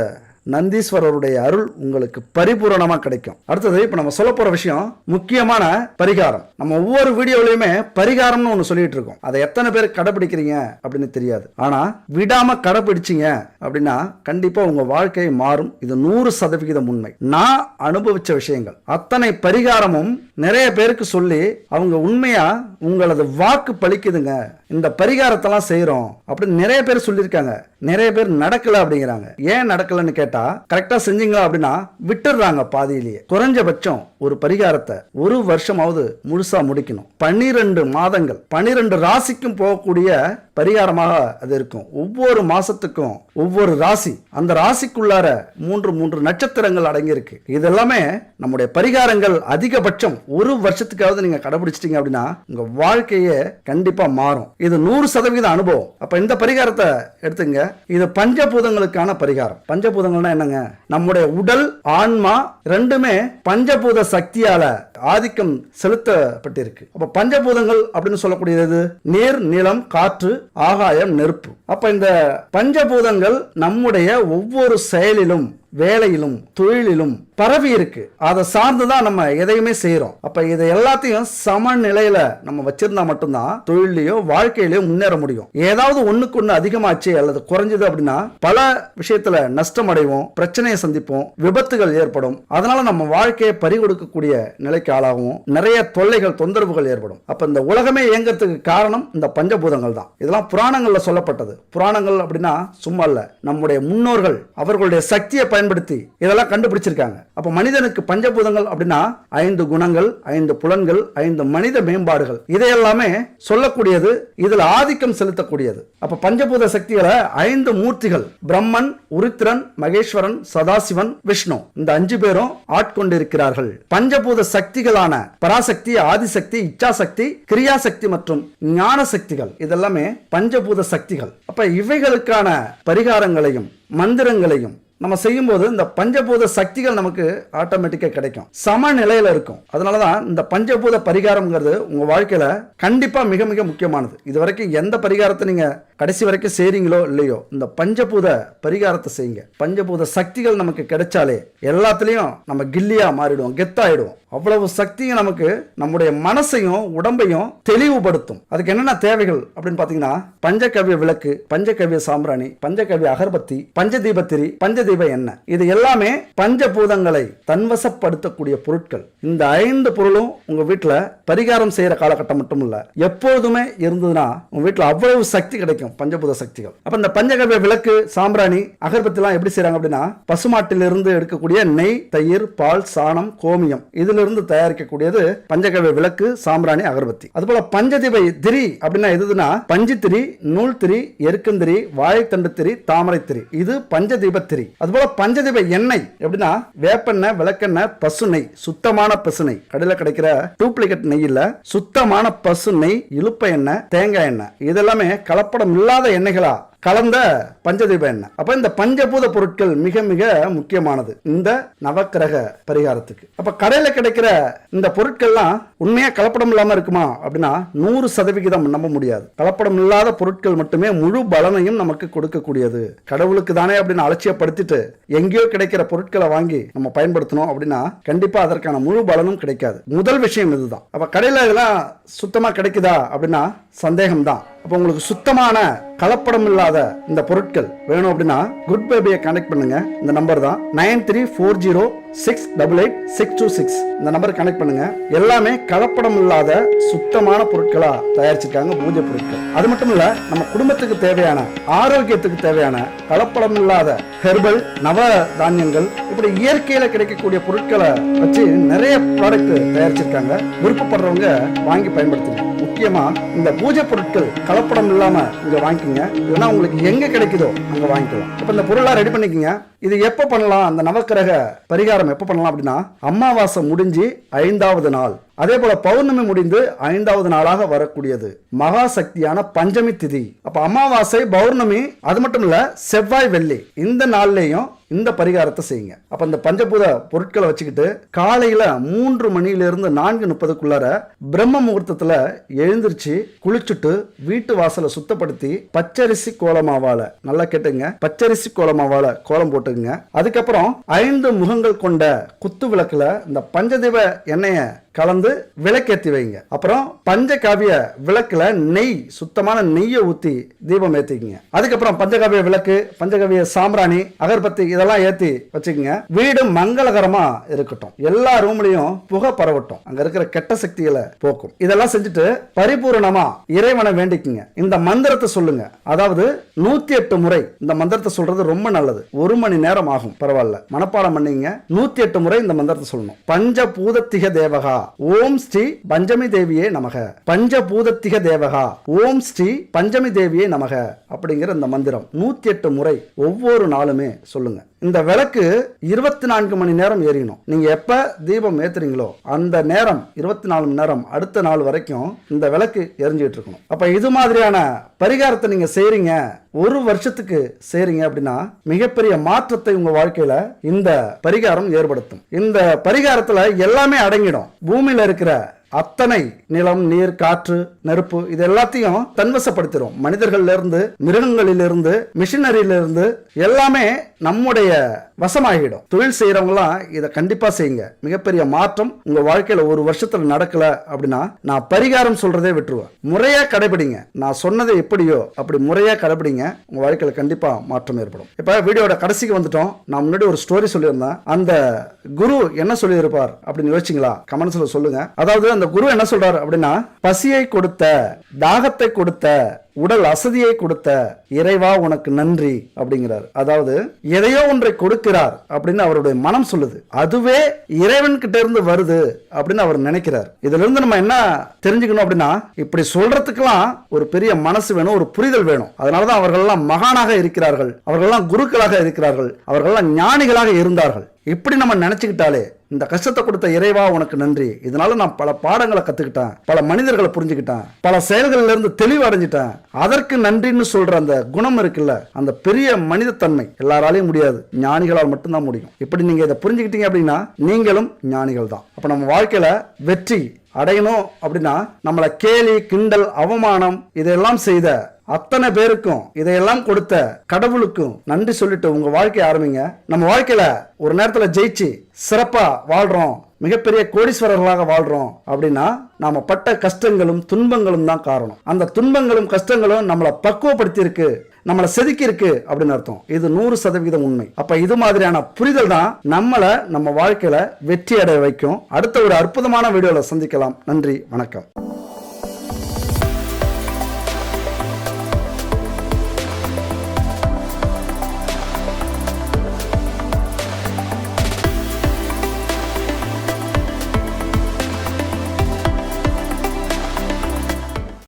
நந்தீஸ்வரருடைய அருள் உங்களுக்கு பரிபூரணமா கிடைக்கும். அடுத்தது இப்ப நம்ம சொல்ல போற விஷயம் முக்கியமான பரிகாரம். நம்ம ஒவ்வொரு வீடியோலயுமே பரிகாரம்னு ஒண்ணு சொல்லிட்டு இருக்கோம். அதை எத்தனை பேர் கடைபிடிக்கிறீங்க அப்படின்னு தெரியாது. ஆனா விடாம கடைபிடிச்சிங்க அப்படின்னா கண்டிப்பா உங்க வாழ்க்கை மாறும். இது 100% உண்மை. நான் அனுபவிச்ச விஷயங்கள். அத்தனை பரிகாரமும் நிறைய பேருக்கு சொல்லி அவங்க உண்மையா உங்களது வாக்கு பலிக்குதுங்க, இந்த பரிகாரத்தெல்லாம் செய்யறோம் அப்படின்னு நிறைய பேர் சொல்லியிருக்காங்க. நிறைய பேர் நடக்கல அப்படிங்கிறாங்க. ஏன் நடக்கலன்னு கேட்டா, கரெக்டா செஞ்சீங்களா அப்படின்னா விட்டுடுறாங்க பாதியிலேயே. குறைஞ்சபட்சம் ஒரு பரிகாரத்தை ஒரு வருஷமாவது முழுசா முடிக்கணும். 12 மாதங்கள் 12 ராசிக்கும் போகக்கூடிய பரிகாரமாக அது இருக்கும். ஒவ்வொரு மாசத்துக்கும் ஒவ்வொரு ராசி, அந்த ராசிக்குள்ளார 3 நட்சத்திரங்கள் அடங்கியிருக்கு. இதெல்லாமே நம்முடைய பரிகாரங்கள். அதிகபட்சம் ஒரு வருஷத்துக்காவது நீங்க கடைபிடிச்சிட்டீங்க அப்படின்னா உங்க வாழ்க்கையே கண்டிப்பா மாறும். இது 100% அனுபவம். அப்ப இந்த பரிகாரத்தை எடுத்துங்க. இது பஞ்சபூதங்களுக்கான பரிகாரம். பஞ்சபூதங்கள்னா என்னங்க? நம்முடைய உடல், ஆன்மா ரெண்டுமே பஞ்சபூத சக்தியால ஆதிக்கம் செலுத்தப்பட்டிருக்கு. அப்ப பஞ்சபூதங்கள் அப்படின்னு சொல்லக்கூடியது நீர், நிலம், காற்று, ஆகாயம், நெருப்பு. அப்ப இந்த பஞ்சபூதங்கள் நம்முடைய ஒவ்வொரு செயலிலும், வேலையிலும், தொழிலிலும் பரவி இருக்கு. அதை சார்ந்துதான் நம்ம எதையுமே செய்யறோம். அப்ப இதை எல்லாத்தையும் சமநிலையில நம்ம வச்சிருந்தா மட்டும்தான் தொழிலையோ வாழ்க்கையிலயோ முன்னேற முடியும். ஏதாவது ஒண்ணுக்கு ஒண்ணு அதிகமாச்சு அல்லது குறைஞ்சது அப்படின்னா பல விஷயத்துல நஷ்டம் அடைவோம், பிரச்சனையை சந்திப்போம், விபத்துகள் ஏற்படும். அதனால நம்ம வாழ்க்கையை பறிகொடுக்கக்கூடிய நிலைக்கு ஆளாகும். நிறைய தொல்லைகள், தொந்தரவுகள் ஏற்படும். அப்ப இந்த உலகமே இயங்கிறதுக்கு காரணம் இந்த பஞ்சபூதங்கள் தான். இதெல்லாம் புராணங்கள்ல சொல்லப்பட்டது. புராணங்கள் அப்படின்னா சும்மா இல்ல, நம்முடைய முன்னோர்கள் அவர்களுடைய சக்தியை பயன்படுத்தி இதெல்லாம் கண்டுபிடிச்சிருக்காங்க. அப்ப மனிதனுக்கு பஞ்சபூதங்கள் அப்படின்னா 5 குணங்கள், 5 புலன்கள், 5 மனித மேம்பாடுகள், இதையெல்லாமே சொல்லக்கூடியது. இதுல ஆதிக்கம் செலுத்தக்கூடியது. அப்ப பஞ்சபூத சக்திகளை 5 மூர்த்திகள், பிரம்மன், உருத்திரன், மகேஸ்வரன், சதாசிவன், விஷ்ணு, இந்த 5 பேரும் ஆட்கொண்டிருக்கிறார்கள். பஞ்சபூத சக்திகளான பராசக்தி, ஆதிசக்தி, இச்சாசக்தி, கிரியாசக்தி மற்றும் ஞான சக்திகள், இதெல்லாமே பஞ்சபூத சக்திகள். அப்ப இவைகளுக்கான பரிகாரங்களையும் மந்திரங்களையும் நம்ம செய்யும் போது இந்த பஞ்சபூத சக்திகள் நமக்கு ஆட்டோமேட்டிக்கா கிடைக்கும், சமநிலையில இருக்கும். அதனாலதான் இந்த பஞ்சபூத பரிகாரம்ங்கிறது உங்க வாழ்க்கையில கண்டிப்பா மிக மிக முக்கியமானது. இதுவரைக்கும் எந்த பரிகாரத்தை நீங்க கடைசி வரைக்கும் செய்றீங்களோ இல்லையோ, இந்த பஞ்சபூத பரிகாரத்தை செய்யுங்க. பஞ்சபூத சக்திகள் நமக்கு கிடைச்சாலே எல்லாத்துலயும் நம்ம கில்லியா மாறிடுவோம், கெத்தாயிடுவோம். அவ்வளவு சக்தியும் நமக்கு நம்முடைய மனசையும் உடம்பையும் தெளிவுபடுத்தும். அதுக்கு என்னென்ன தேவைகள் அப்படின்னு பாத்தீங்கன்னா, பஞ்சகவ்ய விளக்கு, பஞ்சகவ்ய சாம்பிராணி, பஞ்சகவ்ய அகர்பத்தி, பஞ்சதீபத்திரி, பஞ்சதீப எண்ணெய், இது எல்லாமே பஞ்சபூதங்களை தன்வசப்படுத்தக்கூடிய பொருட்கள். இந்த 5 பொருளும் உங்க வீட்டுல பரிகாரம் செய்யற காலகட்டம் மட்டும் இல்ல, எப்போதுமே இருந்ததுன்னா உங்க வீட்டுல அவ்வளவு சக்தி கிடைக்கும், பஞ்சபூத சக்திகள். அப்ப இந்த பஞ்சகவ்ய விளக்கு, சாம்பிராணி, அகர்பத்தி எல்லாம் எப்படி செய்யறாங்க அப்படின்னா, பசுமாட்டிலிருந்து எடுக்கக்கூடிய நெய், தயிர், பால், சாணம், கோமியம், இதுல இருந்து தயாரிக்கக்கூடியது பஞ்சகவ்ய விளக்கு, சாம்பிராணி, அகர்பத்தி. அதுபோல பஞ்சதீப திரி அப்படின்னா எதுனா, பஞ்சு திரி, நூல் திரி, எருக்கந்திரி, வாழைத்தண்டு திரி, தாமரை திரி, இது பஞ்சதீப திரி. அதுபோல பஞ்சதீப எண்ணெய் எப்படின்னா, வேப்பெண்ணெய், விளக்கெண்ணெய், பசு நெய், சுத்தமான பசு நெய், கடையில் கிடைக்கிற டூப்ளிகேட் நெய் இல்ல, சுத்தமான பசு நெய், இலுப்ப எண்ணெய், தேங்காய் எண்ணெய், இதெல்லாமே கலப்படம் இல்லாத எண்ணெய்களா கலந்த பஞ்சதீப எண்ணெய். அப்ப இந்த பஞ்சபூத பொருட்கள் மிக மிக முக்கியமானது இந்த நவக்கிரக பரிகாரத்துக்கு. அப்ப கடையில கிடைக்கிற இந்த பொருட்கள்லாம் உண்மையா கலப்படம் இல்லாம இருக்குமா அப்படின்னா 100% நம்ப முடியாது. கலப்படம் இல்லாத பொருட்கள் மட்டுமே முழு பலனையும் நமக்கு கொடுக்கக்கூடியது. கடவுளுக்கு தானே அப்படின்னு அலட்சியப்படுத்திட்டு எங்கேயோ கிடைக்கிற பொருட்களை வாங்கி நம்ம பயன்படுத்தணும் அப்படின்னா கண்டிப்பா அதற்கான முழு பலனும் கிடைக்காது. முதல் விஷயம் இதுதான். அப்ப கடையில இதெல்லாம் சுத்தமா கிடைக்குதா அப்படின்னா சந்தேகம் தான். அப்ப உங்களுக்கு சுத்தமான கலப்படம் இல்லாத இந்த பொருட்கள் வேணும் அப்படின்னா குட் பேபியை கனெக்ட் பண்ணுங்க. இந்த நம்பர் தான் 9340688626. இந்த நம்பர் கனெக்ட் பண்ணுங்க. எல்லாமே கலப்படம் இல்லாத சுத்தமான பொருட்களா தயாரிச்சிருக்காங்க, பூஜை பொருட்கள். அது மட்டும் இல்ல, நம்ம குடும்பத்துக்கு தேவையான, ஆரோக்கியத்துக்கு தேவையான கலப்படம் இல்லாத ஹெர்பல், நவ தானியங்கள், இப்படி இயற்கையில கிடைக்கக்கூடிய பொருட்களை வச்சு நிறைய ப்ராடக்ட் தயாரிச்சிருக்காங்க. விருப்பப்படுறவங்க வாங்கி பயன்படுத்துங்க. முக்கியமா இந்த பூஜை பொருட்கள் கலப்படம் இல்லாம இங்க வாங்கிக்கோங்க. இல்லைன்னா உங்களுக்கு எங்க கிடைக்குதோ அங்க வாங்கிக்கலாம். இப்ப இந்த பொருளா ரெடி பண்ணிக்கங்க. இது எப்ப பண்ணலாம்? அந்த நவக்கிரக பரிகாரம் எப்ப பண்ணலாம் அப்படின்னா, அமாவாசை முடிஞ்சு 5வது நாள், அதே போல பௌர்ணமி முடிந்து 5வது நாளாக வரக்கூடியது மகா சக்தியான பஞ்சமி திதி. அப்ப அமாவாசை, பௌர்ணமி, அது மட்டும் இல்ல செவ்வாய், வெள்ளி, இந்த நாள்லயும் இந்த பரிகாரத்தை செய்யுங்க. அப்ப இந்த பஞ்சபூத பொருட்களை வச்சுக்கிட்டு காலையில 3 மணியிலிருந்து 4:30க்குள்ளார பிரம்ம முகூர்த்தத்துல எழுந்திருச்சு குளிச்சுட்டு வீட்டு வாசலை சுத்தப்படுத்தி பச்சரிசி கோலமாவால, நல்லா கேட்டுங்க, பச்சரிசி கோலமாவால கோலம் போட்டுங்க. அதுக்கப்புறம் 5 முகங்கள் கொண்ட குத்து விளக்குல இந்த பஞ்சதீப எண்ணெய கலந்து விளக்கேற்றி வைங்க. அப்புறம் பஞ்சகாவிய விளக்குல நெய், சுத்தமான நெய்யை ஊத்தி தீபம் ஏத்திக்கங்க. அதுக்கப்புறம் பஞ்சகாவிய விளக்கு, பஞ்சகாவிய சாம்பிராணி, அகர்பத்தி இதெல்லாம் ஏத்தி வச்சுக்கோங்க. வீடு மங்களகரமா இருக்கட்டும். எல்லா ரூம்லயும் புகை பரவட்டும். அங்க இருக்கிற கெட்ட சக்திகளை போக்கும். இதெல்லாம் செஞ்சுட்டு பரிபூரணமா இறைவனை வேண்டிக்குங்க. இந்த மந்திரத்தை சொல்லுங்க. அதாவது 108 முறை இந்த மந்திரத்தை சொல்றது ரொம்ப நல்லது. 1 மணி நேரம் ஆகும், பரவாயில்ல, மனப்பாடம் பண்ணீங்க. 108 முறை இந்த மந்திரத்தை சொல்லணும். பஞ்சபூதத்திக தேவகா ஓம் ஸ்ரீ பஞ்சமி தேவியே நமக, பஞ்சபூதத்திக தேவகா ஓம் ஸ்ரீ பஞ்சமி தேவியே நமக அப்படிங்கிற இந்த மந்திரம் 108 முறை ஒவ்வொரு நாளுமே சொல்லுங்க. இந்த விளக்கு 24 மணி நேரம் எரியணும். நீங்க எப்ப தீபம் ஏத்துறீங்களோ அந்த நேரம் 24 மணி நேரம் அடுத்த நாள் வரைக்கும் இந்த விளக்கு எரிஞ்சுட்டு இருக்கணும். அப்ப இது மாதிரியான பரிகாரத்தை நீங்க செய்றீங்க, 1 வருஷத்துக்கு செய்றீங்க அப்படின்னா மிகப்பெரிய மாற்றத்தை உங்க வாழ்க்கையில இந்த பரிகாரம் ஏற்படுத்தும். இந்த பரிகாரத்துல எல்லாமே அடங்கிடும். பூமியில இருக்கிற அத்தனை நிலம், நீர், காற்று, நெருப்பு, இது எல்லாத்தையும் தன்வசப்படுத்திடும். மனிதர்கள்ல இருந்து, மிருகங்களிலிருந்து, மிஷினரியிலிருந்து எல்லாமே நம்முடைய வசமாகிடும். தொழில் செய்யறவங்களாம் இதை கண்டிப்பா செய்யுங்க. மிகப்பெரிய மாற்றம் உங்க வாழ்க்கையில 1 வருஷத்துல நடக்கல அப்படின்னா நான் பரிகாரம் சொல்றதே விட்டுருவேன். முறையா கடைபிடிங்க. நான் சொன்னது எப்படியோ அப்படி முறையா கடைபிடிங்க. உங்க வாழ்க்கையில கண்டிப்பா மாற்றம் ஏற்படும். இப்ப வீடியோட கடைசிக்கு வந்துட்டோம். நான் முன்னாடி ஒரு ஸ்டோரி சொல்லியிருந்தேன். அந்த குரு என்ன சொல்லியிருப்பார் அப்படின்னு யோசிச்சிங்களா? கமெண்ட்ஸ்ல சொல்லுங்க. அதாவது அந்த குரு என்ன சொல்றாரு அப்படின்னா, பசியை கொடுத்த, தாகத்தை கொடுத்த, உடல் அசதியை கொடுத்த இறைவா உனக்கு நன்றி அப்படிங்கிறார். அதாவது எதையோ ஒன்றை கொடுக்கிறார் அப்படின்னு அவருடைய மனம் சொல்லுது. அதுவே இறைவன் கிட்ட இருந்து வருது அப்படின்னு அவர் நினைக்கிறார். இதுல இருந்து நம்ம என்ன தெரிஞ்சுக்கணும் அப்படின்னா, இப்படி சொல்றதுக்கெல்லாம் ஒரு பெரிய மனசு வேணும், ஒரு புரிதல் வேணும். அதனாலதான் அவர்கள்லாம் மகானாக இருக்கிறார்கள், அவர்கள்லாம் குருக்களாக இருக்கிறார்கள், அவர்கள்லாம் ஞானிகளாக இருந்தார்கள். இப்படி நம்ம நினைச்சுக்கிட்டாலே, இந்த கஷ்டத்தை கொடுத்த இறைவா உனக்கு நன்றி, இதனால நான் பல பாடங்களை கத்துக்கிட்டேன், பல மனிதர்களை புரிஞ்சுக்கிட்டேன், பல செயல்கள்ல இருந்து தெளிவு அடைஞ்சிட்டேன், அதற்கு நன்றின்னு சொல்ற அந்த குணம் இருக்குல்ல, அந்த பெரிய மனித தன்மை எல்லாராலையும் முடியாது, ஞானிகளால் மட்டும்தான் முடியும். இப்படி நீங்க இதை புரிஞ்சுக்கிட்டீங்க அப்படின்னா நீங்களும் ஞானிகள் தான். அப்ப நம்ம வாழ்க்கையில வெற்றி அடையணும் அப்படின்னா நம்மளை கேலி கிண்டல் அவமானம் இதெல்லாம் செய்த அத்தனை பேருக்கும் இதையெல்லாம் கொடுத்த கடவுளுக்கும் நன்றி சொல்லிட்டு உங்க வாழ்க்கையை ஆரம்பிங்க. நம்ம வாழ்க்கையில ஒரு நேரத்துல ஜெயிச்சு சிறப்பா வாழ்றோம், மிகப்பெரிய கோடீஸ்வரர்களாக வாழ்றோம் அப்படின்னா நாம பட்ட கஷ்டங்களும் துன்பங்களும் தான் காரணம். அந்த துன்பங்களும் கஷ்டங்களும் நம்மளை பக்குவப்படுத்தி இருக்கு, நம்மளை செதுக்கி இருக்கு அப்படின்னு அர்த்தம். இது 100% உண்மை. அப்ப இது மாதிரியான புரிதல் தான் நம்மளை நம்ம வாழ்க்கையில வெற்றி அடைய வைக்கும். அடுத்த ஒரு அற்புதமான வீடியோல சந்திக்கலாம். நன்றி, வணக்கம்.